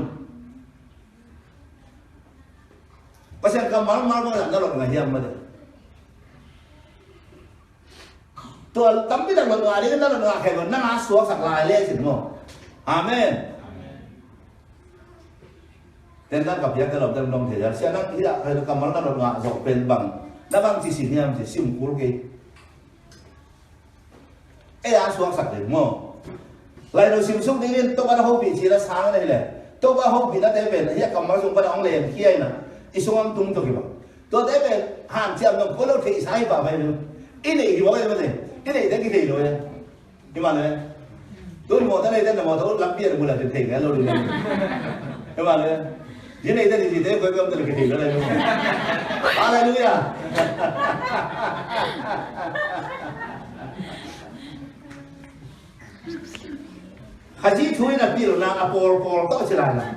เพราะฉะนั้นกำลังมาเมื่อไหร่นั่นหรอกไงเยี่ยมมาเลยตัวตั้มปีดังหลังอะไรนั่นหลังแค่คนนั่งอาสวกสักลายเล่สิมั้งอาเมนแต่นั่นกับยังเราเดินลงเถียงเสียนั่งที่ละให้เรากำลังนั่งเราจบเป็นบังแล้วบางที่สิ่งนี้มันจะซิ่มกูรู้กี่อาสวงสักเดือนมั้งไล่เราซิ่มสุกนี่ตัวบ้านเขาปีชีละช้างนี่แหละตัวบ้านเขาปีนั่นได้เป็นเฮียกำลังส่งไปน้องเลี้ยงเขี้ยนะอีส่งตุ้งตัวกี่บ้างตัวได้เป็นห่างเทียมน้องคนเราที่ใช้ป่ะไม่รู้อีนี่กี่บ้างได้ไหมเนี่ยอีนี่ได้กี่ทีเลยกี่วันเลยตัวหมดอะไรได้แต่หมดตัวรับเบี้ยมูลค่าเท่งแล้วเราดูกี่วันเลยยี่นี่ได้ดีได้ก็ต้องตัวกี่ทีแล้วเลยอะไรรู้ยังข้าจีช่วยนักปีหรือนักปอลต้องเฉลยนะ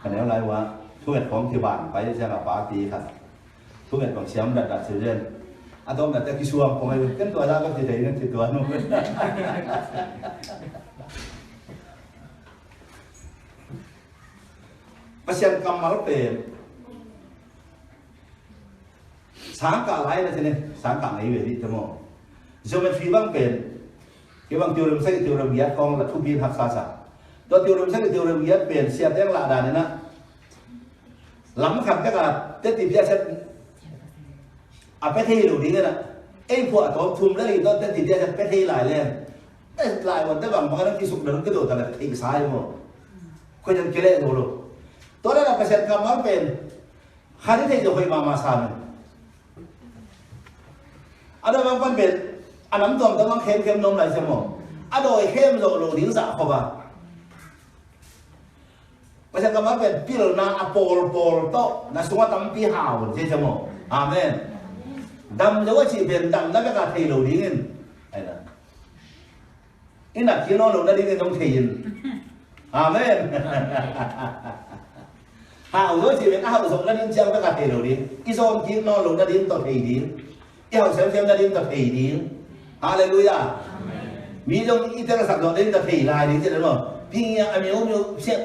ขณะอะไรวะช่วยของที่บ้านไปใช่ไหมปาร์ตี้ครับช่วยของเสียมดัดเสียเล่นอาตอมดัดแต่กิชัวผมไอ้กันตัวละก็จะได้กันตัวนู้นประชันกรรมมาเป็นสามกะไรนะใช่ไหมสามกะไหนเวทีทั้งหมดจะเป็นฟีบังเป็นฟีบังทีโอเรมใช้ทีโอเรมยัดของลัทธิบินหักษาศาสตร์ตัวทีโอเรมใช้ทีโอเรมยัดเป็นเสียบแรงละดานนี่นะหลังขับก็การเจ็ดติบยัดเช่นอาเปทีหลุดดิ้งนะไอ้พวกตัวทุ่มแล้วอีกตัวเจ็ดติบยัดเปทีหลายเรื่องแต่หลายวันแต่บางบางครั้งที่สุกเดินก็โดดแต่ละทิ้งซ้ายหมดคนยังเกลียดโดดตัวนั้นประชันกรรมมาเป็นใครที่เทจะไปมาสานอันนั้นบางคนเป็นอันนั้นตัวแต่บางเข้มนมไหลสมองอันโดยเข้มโลดิ้งสะเขาบ้าประชากรรมเป็นพี่เรานาโปลโตนะสมมติตั้มพี่หาวใช่ไหมอาเมนดำจะว่าชีเป็นดำนั่นเป็นการเทโลดิ้งไอ้นั่นอินักที่นอนโลดิ้งต้องเทียนอาเมนหาวจะว่าชีเป็นหาวสมนั่นดิ้งเชื่อเป็นการเทโลดิ้งอีโซนที่นอนโลดิ้งต้องเทียนอีหาวเชื่อนั่นดิ้งต้องเทียนฮาเลลูยามีตรงอีเทอร์สักตรงดิ้งต้องเทียนลายดิ้งใช่ไหมพี่ยังมีเสีย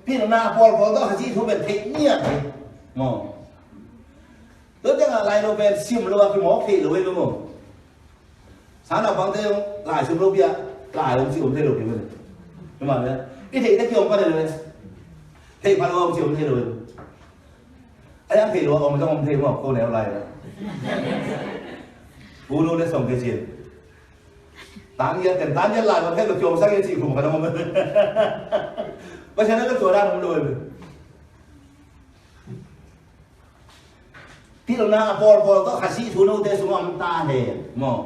พี่นาพอลต้องหาที่ทุบเป็นเทคนิคเลยมองแล้วจะอะไรเราเป็นซิมรัวคือหมอเทหรือไม่รู้มั้งสารเราฟังเรื่องหลายซิมรัวเบียหลายองค์ซิมเทหรือไม่รู้รู้มั้ยเนี่ยพี่เทได้กี่องค์ก็ได้เลยเทพันองค์ซิมเทหรือไอ้ยังเทหรือองค์ไม่ต้ององค์เทมั้งโคแนวอะไรนะผู้รู้ได้ส่งเกจิต่างยันแต่ต่างยันหลายประเทศเราโจมสักเกจิผมกันทั้งหมดเพราะฉะนั้นก็ตัวด้านของเลยที่เราหน้าพอลก็ขัดสีทุนเอาแต่สมองตาเห็นมอง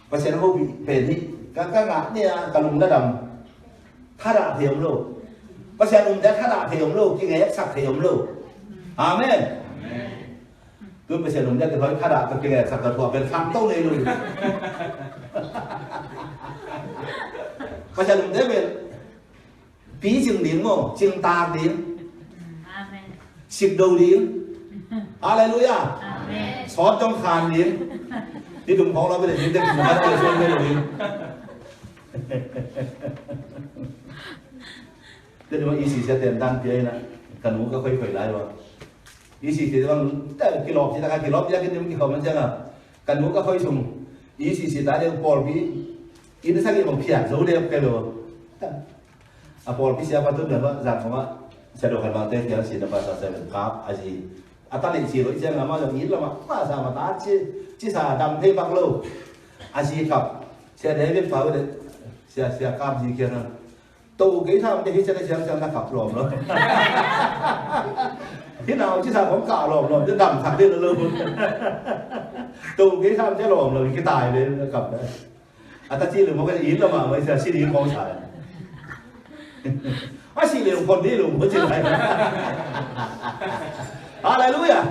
เพราะฉะนั้นเขาเป็นที่การกางเนี่ยกระลุมระดำท่าด่าเทียมโลกเพราะฉะนั้นแต่ท่าด่าเทียมโลกที่ไงสักเทียมโลกอาเมนคือเพราะฉะนั้นจะถอยท่าด่ากับที่ไงสักกระถั่วเป็นคำโต้เลยเลยเพราะฉะนั้นได้เป็นปีจึงดิ้นมั้งจึงตาดิ้น xịt đầu đi Hallelujah xót trong khàn đi đi đụng khó nó bây giờ đi đừng mà nó xót cái đầu đi thế nhưng mà ý sĩ sẽ tiền đan kia nè cần muốn có khơi lại rồi ý sĩ thì bằng cái lọp chỉ là cái lọp giá cái những cái không anh à cần muốn có khơi sùng ý sĩ ta đều Paul bị ý nó sang cái bằng phiền dấu đẹp cái rồi Paul bị siapa tu dapat rằng không á sẽ được hành tây thì sĩ dapat sẽ được cáp gì ta định sĩ đối với mà giống ý là mà sao mà ta chỉ sao đam thế bạc lâu gì cặp sẽ để biết phá đấy sẽ cáp gì kia nữa tù cái thằng thì sẽ là cặp lòm rồi thế nào chứ sao không cạo lòm chứ đầm thẳng lên là luôn tù cái thằng sẽ lòm rồi cái tài đấy cặp đấy ta chỉ được một cái ý là mà bây giờ xin ý con xài chỉ đượcคนที่รู้ไม่ใช่ไหมHallelujah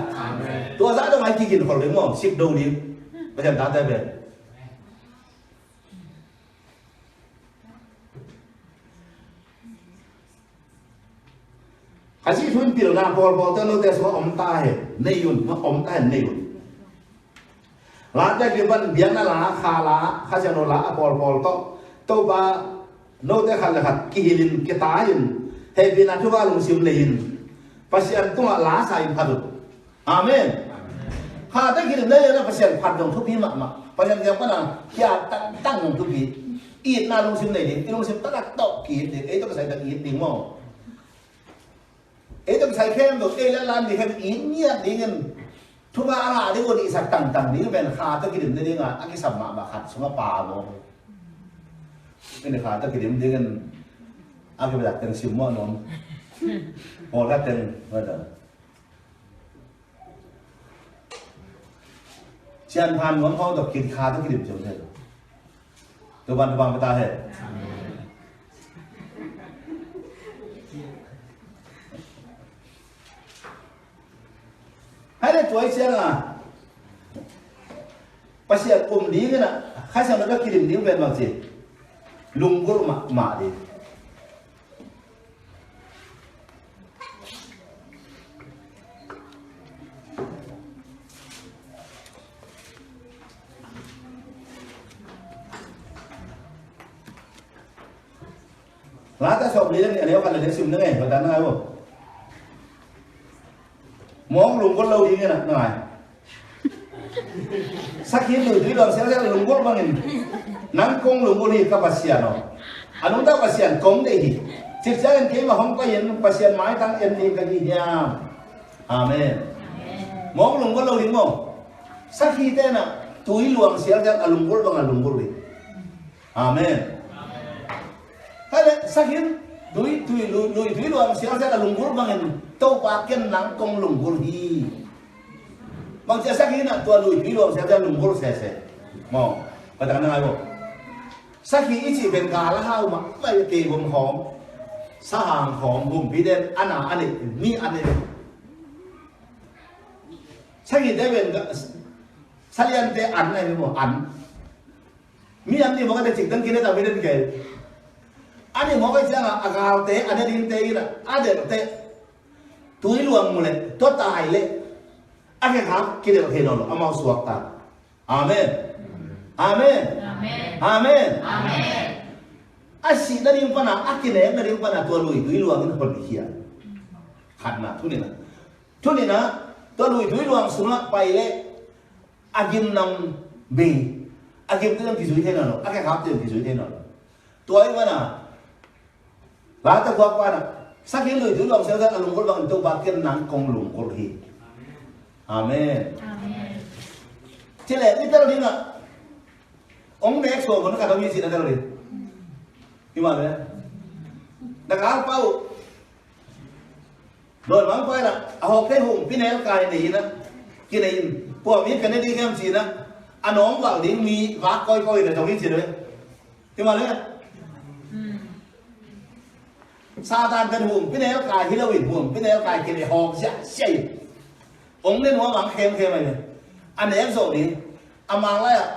ตัวซะทำไมที่กินคนหรือมั้งสิบดูดิไม่ใช่ตาแต่เป็น Kasi tuin pil na Paul ta no tes ma om ta he neyun ma om ta neyun la ta ki ban bian na la kha la kha ja no la Paul to ba no te kha la khat ki hilin ki ta yin he bi na thu ba lung sim lein pasian tu la sai phadu amen kha ta ki le na pasian phad dong thu bi ma pasian yang pa na kya tang thu bi it na lung sim lein ki lung sim ta to ki de e to sai ta it ding mo itu bisa khem dok lan di khem inya dengan thuba ala di ko di sak tang di ben kha ta kidim de nga aki samma ba khat sunga pa mo ben kha ta kidim dengan aki ba teng sim mo non o la teng wa da chian phan ngón phong dok kin kha ta kidim chom ne to ban ba ta he hay là tuổi xem là bác sĩ cùng đi cái nào khai sáng nó các kinh nghiệm về bằng gì lùng gỗ mà đi lá ta sọp đi đấy nếu phải là để xìm nữa này và ta nói không món lùng có lâu đi nghe nè này sắc hiến từ thủy đoàn sẽ ra lùng có bao nhiêu nắng công lùng có đi các bác sĩ nó anh chúng ta bác sĩ công đây thì thực ra anh kia mà không có hiện bác sĩ mãi tăng em đi cái gì nha amen món lùng có lâu đi không sắc khi thế nào túi luồng sẽ ra lùng có đi amen hay là sắc hiến túi luồng sẽ ra lùng có bao nhiêu tâu qua kiên nắng công lùng gol hi bằng chia sắc hi na tua lùi thủy luồng sẽ ra lùng gol sẽ mò và ta nói bộ sắc hi chỉ bên cả là hao mà mấy kỳ vùng hòm sa hàng hòm vùng bí đen anh này mi anh này sắc hi đây bên sa liên thế anh này mà anh mi anh thì một cái chỉ đăng ký để tao biết đến cái anh thì một cái gì là agal thế anh ấy đi thế là anh để thế túi luồng một lệ tốt tài lệ anh cái khác kia đều thế nào nó mau suộc ta amen amen amen amen anh sĩ đã đi qua nào anh kia này đã đi qua nào tua lùi túi luồng nó còn bị hiểm hạt mà thu này nè tua lùi túi luồng xuống lại bay lệ anh kim nằm bì anh kim cái gì dưới thế nào anh cái khác thì dưới thế nào tua ấy qua nào lá ta qua nào sắc hiến lùi thứ lòng sẽ ra là lùng cột bằng tàu bạc kiên nắng công lùng cột hi amen chỉ lẽ đi tới đi mà ông này số vẫn cả đâu như gì đó rồi nhưng mà đấy đặc áo bao rồi mang quay là học cái hùng cái này cái này nè cái này của biết cái này đi cái gì nè anh ông vào đến mi vác coi là trong cái gì đấy nhưng mà đấy sa tanเป็นห่วงพี่เนรกายที่เราเห็นห่วงพี่เนรกายกินในหอกเสียใช่องค์เล่นหัวหวังเค็มอะไรเนี่ยอันไหนส่งนี้อามังเลยอ่ะ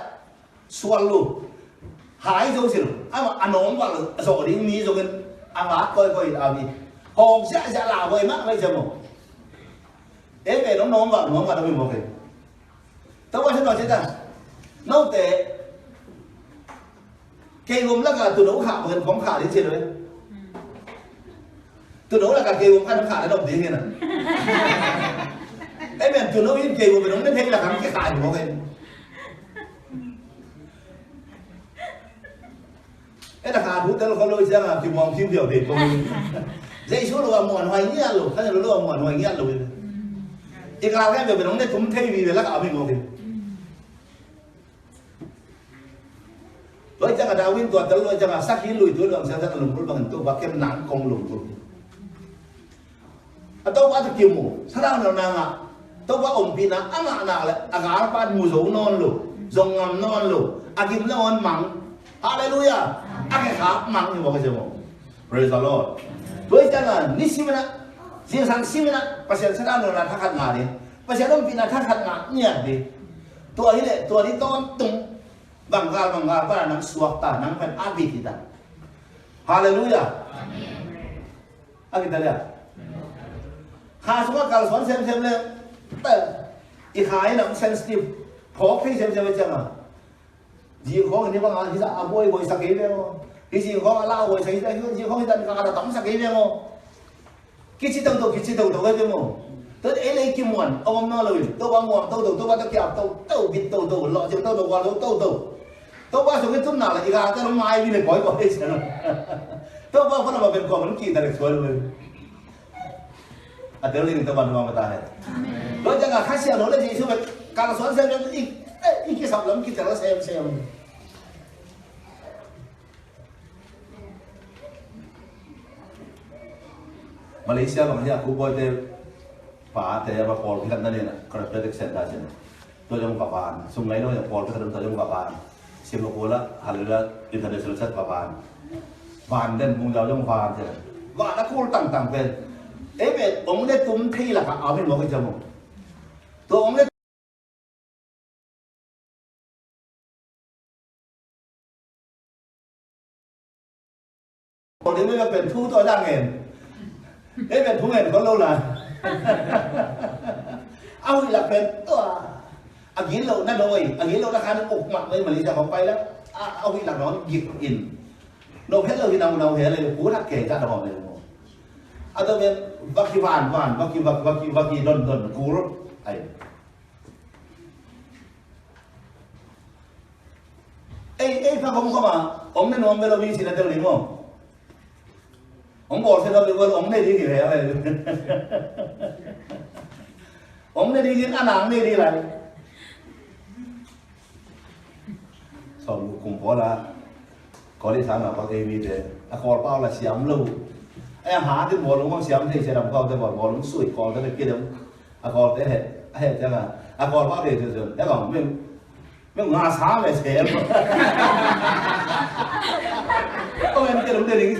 ส่วนลูกหายโซ่สิลูกอันน้องว่าส่งนี้มีส่งกันอาวักก้อยอาบีหอกเสียลาวไปมากไม่ใช่หมด ông nón vào đâu mình một cái tôi qua xem nói chết à nấu tệ cây gồm là cả từ đấu khả một bóng khả đến trên đấy từ đấu là cả cây gồm ăn khả đến đồng tiền kia này em mình từ đấu in cây gồm mình không thấy là cái khả của nó cái là khả thú tới là con lôi ra là thì mong phiêu biểu để của mình dây số là mòn hoài nghĩa luôn cái là mòn hoài nghĩa luôn chỉ làm cái việc mình không nên cũng thay vì là cả mình một cái lối chắc là đào viên tuột tới lối chắc là sắc khí lùi túi lượng sẽ rất lùng bằng tôi và kem nắng công lùng lùng tôi bắt được kiều mù sao nào nàng à tôi bắt ổn pin à ngã nào lại gái bắt mù dấu non lù dòng ngầm non lù kim non mắng hallelujah cái khác mắng như vậy chứ mà praise the Lord lối chắc là nisimena riêng sang simena pasien sao nào là thắc ngã đi pasien ổn pin là thắc ngã nhẹ điตัวนี้ต้องตุ้งbanggal pada nang suakta nang pen abi kita. Haleluya. Kita lihat. Semua kalau soal sem le, ikhai nang sensitif, phok phi sem macam ah. Ji khong ni bang kita aboy boy sakit bemo. Ji khong ala boy sakit, ji khong kita kada tam sakit bemo. Kici tong to cái bemo. Tôi lấy kim muôn, ông nó lời, tôi bao muôn, tôi bao tôi kẹp, tôi bịt tôi lọ chừng tôi qua tôi bao số cái chút nào là gì cả, tôi nó mai đi để gói đấy chứ, tôi bao phần mà bên còn vẫn kỳ ta được xuôi luôn, à tới lên tôi bàn vào người ta này, đối với cả khách xe nó là gì chứ vậy, càng xoắn xem cho ít cái sọc lắm, cái nó xem, Malaysia bằng gì à, khu bồi thế phá thế mà Paul cái này nè, còn là project center chứ, tôi trong các bạn, xung quanh nó là Paul cái tôi trong các bạn, Singapore là Hallelujah international set các bạn đến vùng giàu trong bạn chứ, và nó cool tăng về, ấy về ông đấy tụm thi là cả ở bên một cái chấm, tôi ông đấy đến bây giờเป็นผู้ตัวดังเงินเป็นผู้เงินเขาlâu làเอาอีหลักเป็นตัวอันนี้เรานั่นเลยอันนี้เราราคาอกหมักเลยมาลีจะของไปแล้วเอาอีหลักน้องหยิบอินเราเพชรเราที่เราเห็นเลยผู้ทักเก่งจัดเราเลยอันตัวเป็นวัคคีวานวัคคีดนกูรถไอ้พระคงเข้ามาผมในนวมเวลาวิ่งสินะเดี๋ยวนี้มั้งông bỏ xe đâu được ông này đi kiểu này ông này đi đến ăn hàng này đi lại sau cùng có đi sáng nào có cái gì thế có bao là xiêm lâu em há thì bỏ luôn xiêm thì sẽ làm câu thì bỏ luôn sủi còn cái kia đâu có thế hệ chắc là có bao để rồi thế còn mình ngã sáng về xem ông em kia đúng thế đấy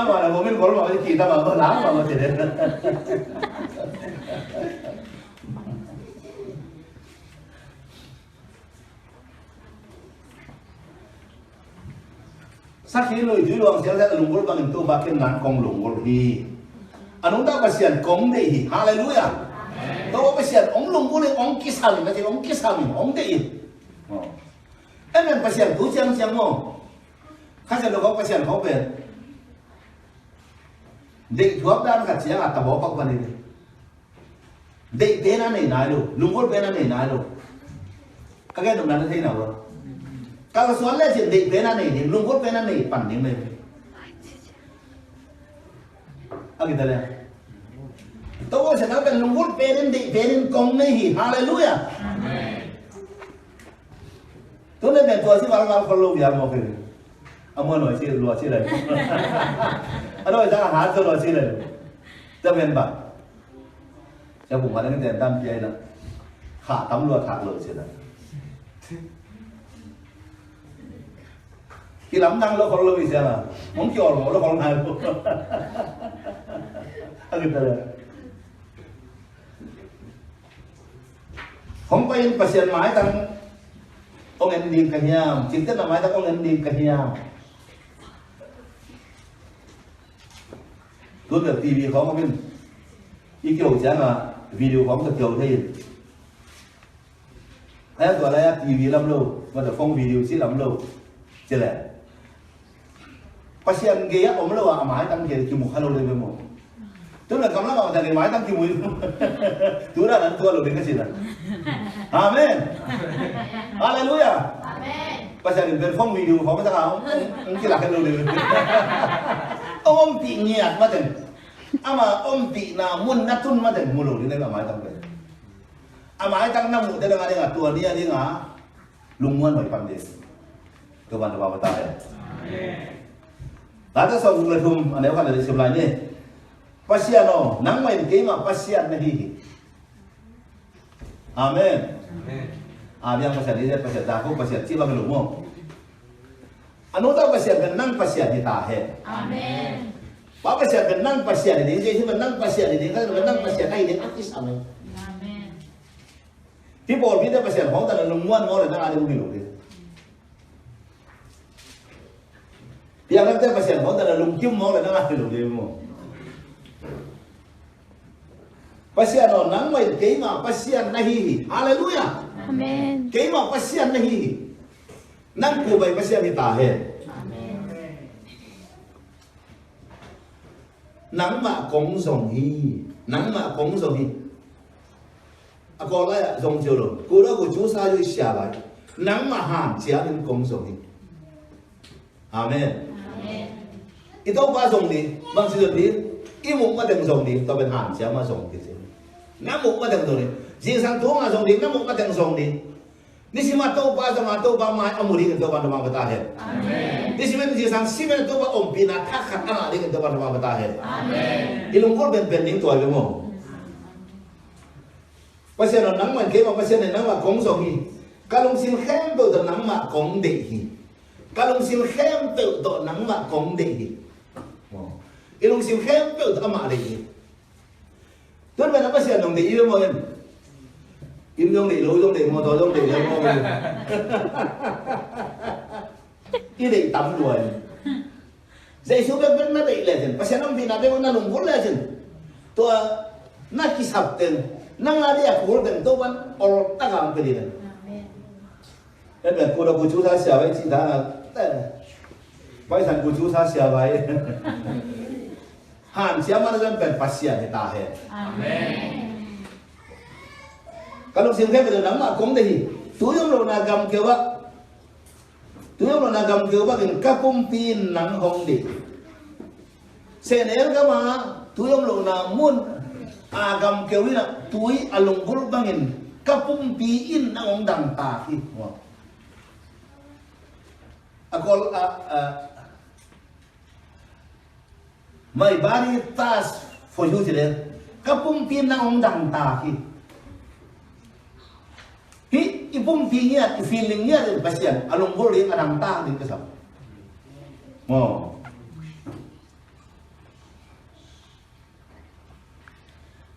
mà là bố mình có bảo cái kỳ ta bảo có lá mà chỉ đến sắc khí lùi dưới luồng sẽ lùng bút bằng tu ba kim nán công lùng bút hi anh ông ta phải xiên công để hi hallelujah tôi phải xiên ông lùng bút này ông kisam cái gì ông kisam ông để hi em phải xiên tú chăng không khách sẽ được có phải xiên không về để thuốc đan cả chiếc là tập bó bọc vào đây để bên này này luôn lùng bút bên này này luôn các cái đồng này nó thế nào rồi các cái xoắn lên chuyện để bên này thì lùng bút bên này bản những này kita lihat tôi sẽ nói về lùng bút bên định công này thì hallelujah tôi nên về tôi sẽ vào con lùng gì một cái ông muốn nói chuyện lùa chuyện này anh nói ra há tôi nói chuyện này cho nên bạn choผมว่าตั้งแต่ตั้งใจนะขาตำรวจถักเลยเสียนะที่หลังนั่งแล้วคนเราอีเสียนะมองจอดหัวแล้วคนไหนพวกอะไรต่อเลยผมไปประเสริฐหมายตั้งông em đi cả nhà chính thức là mãiตั้งông em đi cả nhà tôi được tivi khó không biết ý kiểu chẳng là video phóng thực cầu thì hay gọi là TV lắm lâu mà được phong video xí lắm lâu chứ lẽ pasien ghé ông lâu à mãi tăng kia chịu một hai lâu lên với một tức là cầm lắm mà thằng mãi tăng chịu mùi chú đã đánh thua rồi đến cái gì này amen hallelujah pasien bên phong video phóng cái sao ông chỉ là cái lâu lên ông bị nhiệt mà thằng ama ông bị nào muốn nát tun mà thằng mua lâu lên là mãi tăng cái mãi tăng năm một đây là cái tua đi ngã lùng muôn bảy phần đấy cơ bản là vào tay Lata sa gula thum ano kan dari sebelah ni. Pasiano nang main game pasian nahi. Amen. Amen. Abiang pasian ni pasian tahu pasian ciba kelumo. Anu tahu pasian benang pasian di tahe. Amen. Bapa pasian benang pasian ini jadi benang pasian ini kan benang pasian ini artis amen. Amen. People kita pasian hong tan lumuan mo na ada bumi yang nanti pasien mau ada lungkim mau ada nggak ada demo pasien orang main kema pasien nahi haleluya amen kema pasien nahi nang kubai pasien kita he amen nang ma kong song hi ako la song chiu lo ku da ku chu sa yu xia lai nang ma han jia nin kong song hi amen itu ba dùng đi bằng sự đi im mục mà đừng dùng đi tao bên hàn sẽ mà dùng cái gì ngắm mục mà đừng dùng đi riêng sang thuốc mà dùng đi ngắm mục mà đừng dùng đi ni si mà tao ba mai ông đi tao ba nó mà ta hết ni si mà riêng sang si mà tao ba ông pina thắc khát ăn đi tao ba nó mà ta hết ilung kau ben những tuổi đúng không pasien nó nắng mà cái mà pasien này nắng mà cống dùng đi kalung xin khem tôi nắng mà cống để hi kalung xin khem tôi nắng mà cống để hi ilung sim khem pe ta ma de tuan ba na pa sia nong de yêu mo yan im dong de lo dong de mo to dong de mo i de tam luan dei su ben na de le jen pa sia nong bina be na nong gol le jen to na ki sap ten na nga dia ko ben to ban or ta gam pe de amen ben ko da ku chu sa sia bai chi da bai san ku chu sa sia bai Han siapa nak ben pasien kita he. Amen. Kalau sih kita betul nama kong deh. Tuyong lo nagam kewa. Tuyong lo nagam kewa kan kapumpin nang hong deh. Senel kama tuyong lo namun agam kewi na tuy alunggul bangin kapumpiin nang hong dang tahi. Akol mai bari tas for you today kapung pin na ong dang ta hi ipung pinya feeling nya de pasien alung gol ri adang ta din kasam mo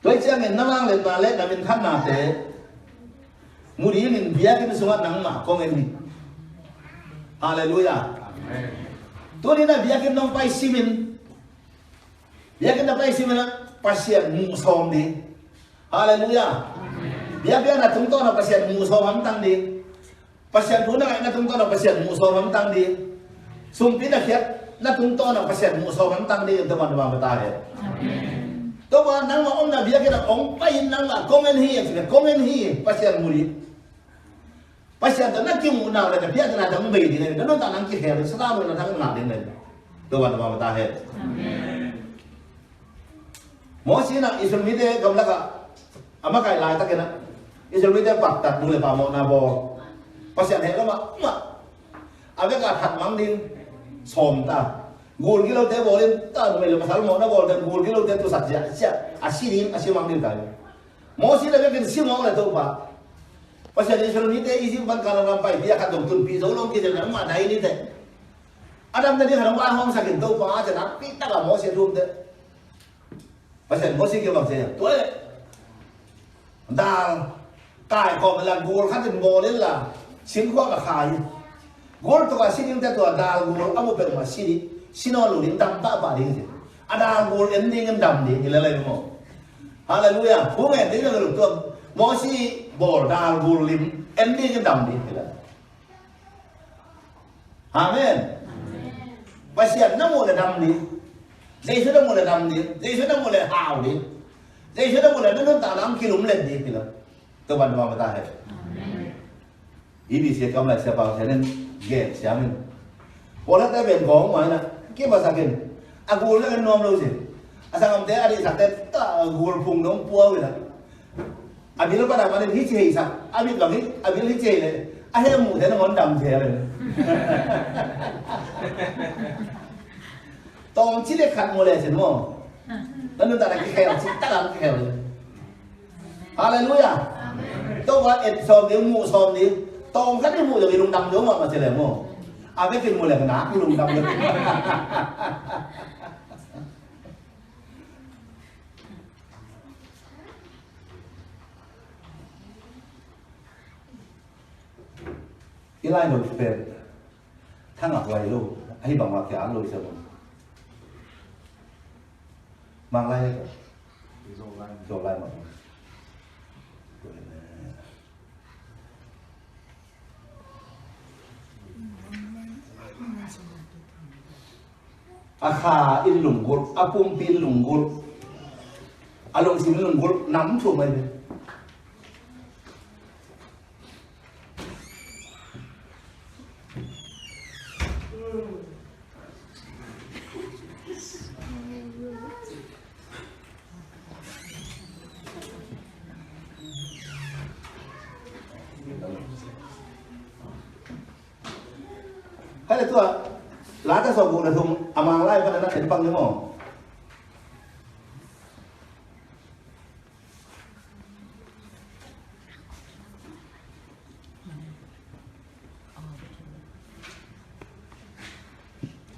toi chang en nawang le na le na min khan na te muri min bia kin suat nang ma kong en ni haleluya amen to ni na bia kin nong pai simin dia kena play si mana pasien musom di, haleluya. Dia na tungto na pasien musom hamtang di, pasien puna na tungto na pasien musom hamtang di, sumpi na kiat na tungto na pasien musom hamtang di untuk teman-teman bertahan. To ba nang ma na dia kena ong pain nang ma komen hi pasien muri. Pasien na kim una na dia kena dang bei di na no ta nang ki her sa na thang na din na. To ba teman bertahan. Amen. Mosi na isul mide gamla ka ama kai lai ta kena isul mide pak tat mule pa mo na bo pasian he ma ave ka that mang din som ta gol kilo te bolin ta me le masal mo na bol te gol kilo te tu sat ja asirin mang din kai mosi na ke si mo le to pa pasian isul mide isi ban kala rampai dia ka dong tun pi zo long ki de ma dai ni te adam tadi harang wa hong sakin to pa ja na pi ta ka mosi rum te pasien mosi ke bang saya tuh dal kai ko melan gol kan den bolin la sin ko ka khai gol to ka sin te to dal gol amu per ma sino lu din dam ba ding ada gol ending dam di ila lai mo Hallelujah. Phú nghe tiếng là được tuông. Mỗi si bồ đà gù lim em đi cái đầm đi. Amen. Và xiên nó mua là đầm đi. Dây số nó mua là đầm đi. Dây số nó mua là hào đi. Dây số nó mua là nó tạo lắm khi lúng lên đi. Tôi bạn vào ta hết. Ý bị sẽ cầm lại sẽ vào thế nên ghét sẽ mình. Bộ lát tới biển có ngoài nè. Cái bà sao kìa. À gù nó cái nôm đâu gì. À sao không thế à đi sạc tên. Gù phùng nó không pua vậy nè. À biết nó bắt đầu mà đến hít chì sao. À biết là hít. À biết hít chì này. À hết mù thế nó ngón đầm thế này. Tông chỉ để khăn mùa lệ chứ đúng không? Nên ta là cái khéo chỉ ta làm cái khéo này. Hallelujah. Tôi nói ít xóm đi mù xóm đi. Tông rất mù rồi lùng đầm giống mà chỉ là mù. À cái mù là cái ná cái lùng đầm được. Cái lai nổi về thang ngọc vậy luôn. Hay bằng ngọc giả lùi sao mang lai rồi lai mà akha in lunggul apum pin lunggul along sim lunggul nắm chu mai hay là tua lá ta sầu là thùng amang lai pada nak di pang mo.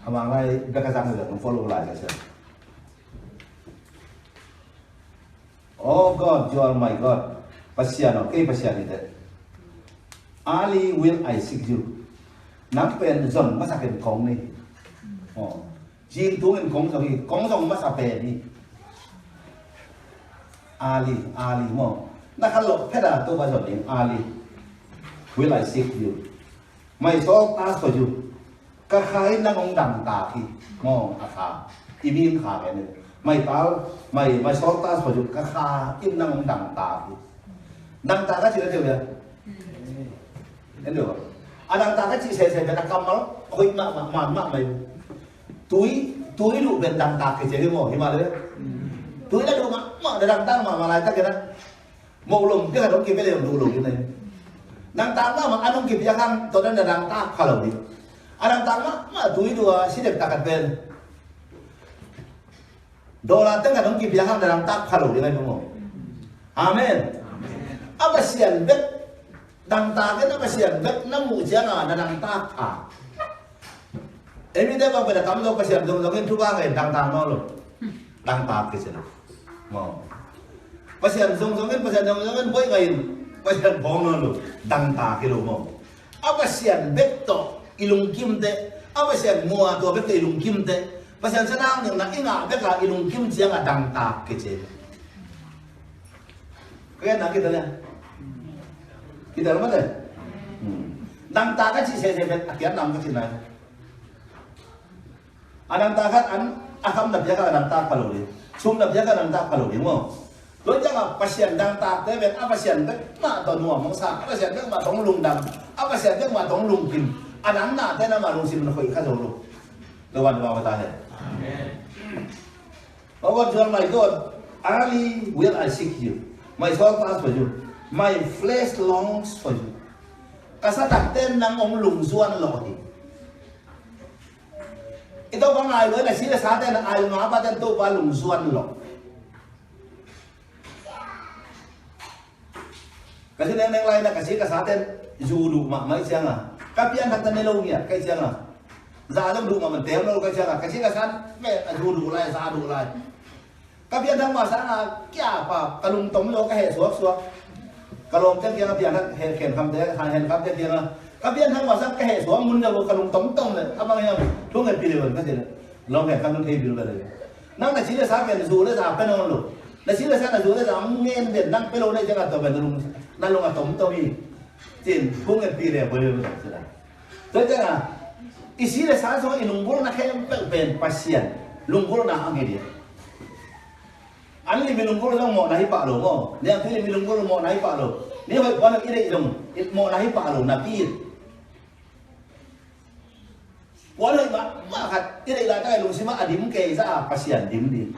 Amang lai bekasang được follow lại cái Oh God, you are my God. Pasyan, okay, pasyan ite. Ali will I seek you. Nắm pen dần mất sạch cái cống này, chim thú cái cống dòng mất sạch bè đi, Ali mà, nó khăn lộc hết à tôi bao giờ đến Ali, will I seek you, mày so ta for you, cái khai nó không đằng ta khi, khá, imin khá cái này, mày so ta for you, cái khai in nó không đằng ta cái gì đó chưa vậy, em được không? Anh ta cái chị sẽ phải đặt cầm nó, khuyên mà mày túi đủ bên đằng tạc cái chế mỏ thì mà đấy, túi đã đủ mà để đằng tạc mà lại các cái đó, màu lùm cái là đóng kịp cái đều đủ lùm như này, đằng tạc mà anh không kịp ra khăn, tôi đang là đằng tạc khá lâu đi, anh đằng tạc mà túi đùa xin đẹp tạc cái bên, đồ là tất cả đóng kịp ra khăn là đằng tạc khá lâu đi này đúng không? Amen. Apa sian bet đằng ta cái nó cái xiềng đất nó mù chiang là đằng ta à em biết đấy bao giờ tắm đâu cái xiềng dùng cái thứ ba cái đằng ta nó luôn đằng ta cái xiềng mà cái xiềng dùng cái với cái xiềng bông nó luôn đằng ta cái luôn mà cái xiềng bet to ilung kim te cái xiềng mua to bet ilung kim te cái xiềng sẽ đang những là inga bet là ilung kim chiang là đằng ta cái xiềng cái nào kita lihat kita lihat mana đằng ta cái gì sẽ bet akhir nam cái gì này đằng ta cái akam đập jaga đằng ta kalau đi sum đập jaga đằng ta kalau đi đúng không đối với các pasien đằng ta thế bet pasien bet mà toàn nuông mong sa pasien bet mà tống lùng đằng pasien bet mà tống lùng kim đằng na thế nào mà lùng sim nó khơi khá rồi luôn tôi quan vào ta này oh God, you are my God. Ali will I seek you. My soul thirsts for you. My flesh longs for you. Kasatak tên ng lùng duan lodi. Ito bang ayo na sila sa atin ang ayo nga pa to pa lùng duan lo. Kasi nang lain na kasi ka sa atin judu ma mai siya nga. Kapian hatan nilo niya kay siya nga. Zadong du ma man tem lo kay siya nga kasi ka san me judu lai sa du lai. Kapian thang mà sáng là kia pa kalung tống lo cái hệ suộc kalung cái kia kapian thang hệ khen khăm thế hệ khăm thế kia là kapian thang mà sáng cái hệ suộc muốn đâu kalung tống tông này các bạn em thuốc ngày phi đều cái gì này lo hệ khăm nó thêm điều là năng là chỉ là sáng cái dù nó già cái nó luôn na sila sana dulu na ang ngayon din nang pelo na jangan to benulung nalung atom to mi tin kung ang pire boleh sila to jangan isila sana so inunggol na kayo ben pasien lunggol na ang dia anli milunggol lang mo nahi pa lo mo dia pili milunggol mo nahi pa lo ni hoy buwan ire ilong mo nahi pa lo na pir wala makat ire ila ta ilong sima adim ke sa pasien dim di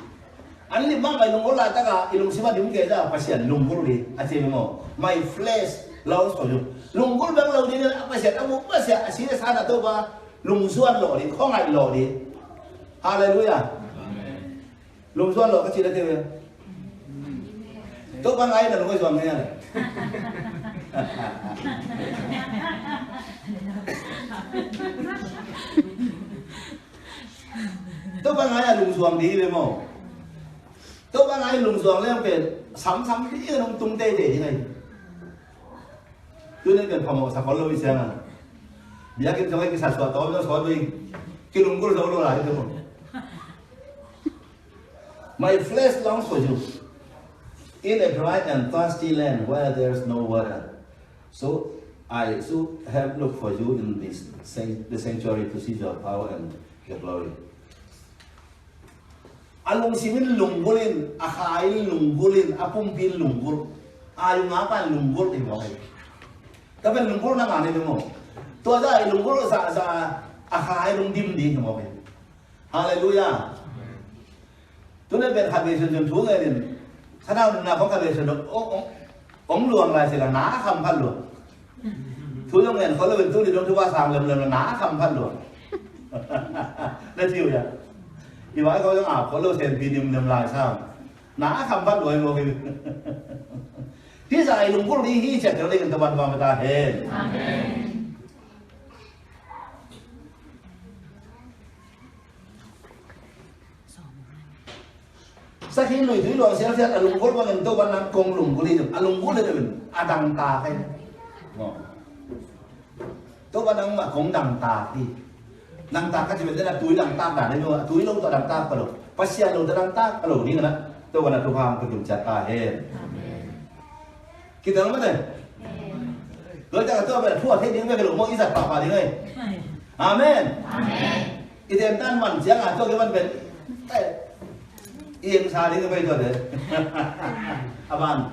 anli mang ilunggol la ta ka ilong sima dim ke sa pasien lunggol di ati mo my flesh loves for you lunggol bang lo di na pasien amu pasien asile sana to ba lungsuan lo di khong ai lo di haleluya lungsuan lo ka chi da te tôi bang ai là nó có giòn nghe này tôi bang ai là lùng giòn đi về mồ tôi bang ai lùng giòn lên về sắm cái nó tung tê để thế này tôi nên cần phòng một sạp pháo lâu xem à bây giờ cái sạp sọt tối nó sọt đi cái lùng có đâu lại thế mồ my flesh longs for you in a dry and thirsty land where there's no water. So I have looked for you in the sanctuary to see your power and your glory. Alung simin lunggulin, akain lunggulin, apumpin lunggul, ayung apa lunggul itu apa? Tapi lunggul nama ni demo. Tu ada lunggul sa akain lungdim di demo apa? Haleluya. Tu ni berhabis jujur tu ni. Karena nak kau kata sedok, ông luang lah sila nak kampan luang. Tu yang lain kalau bentuk di dalam tu pasang lem nak kampan luang. Nanti ya, ibarat kau yang apa kalau senpi di dalam lai sam, nak kampan luang mungkin. Di sana ilmu ni hijau kalau dengan teman-teman kita hen. Amen. Saking lui thui luang sial sial alung gol bangen to banang kong lung guli tu alung gol itu adang ta kai to banang mak kong dang ta ti dang ta kan sebenarnya thui dang ta dah ni thui lu to dang ta kalau pasian lu to dang ta kalau ni kan to banang Tuhan kejumcat ahen kita nama deh lo jangan to ber thua thế tiếng về lu mo isat pa pa tiếng ơi amen itu entan man jangan to ke man ben yên xa đến cái bây giờ đấy aban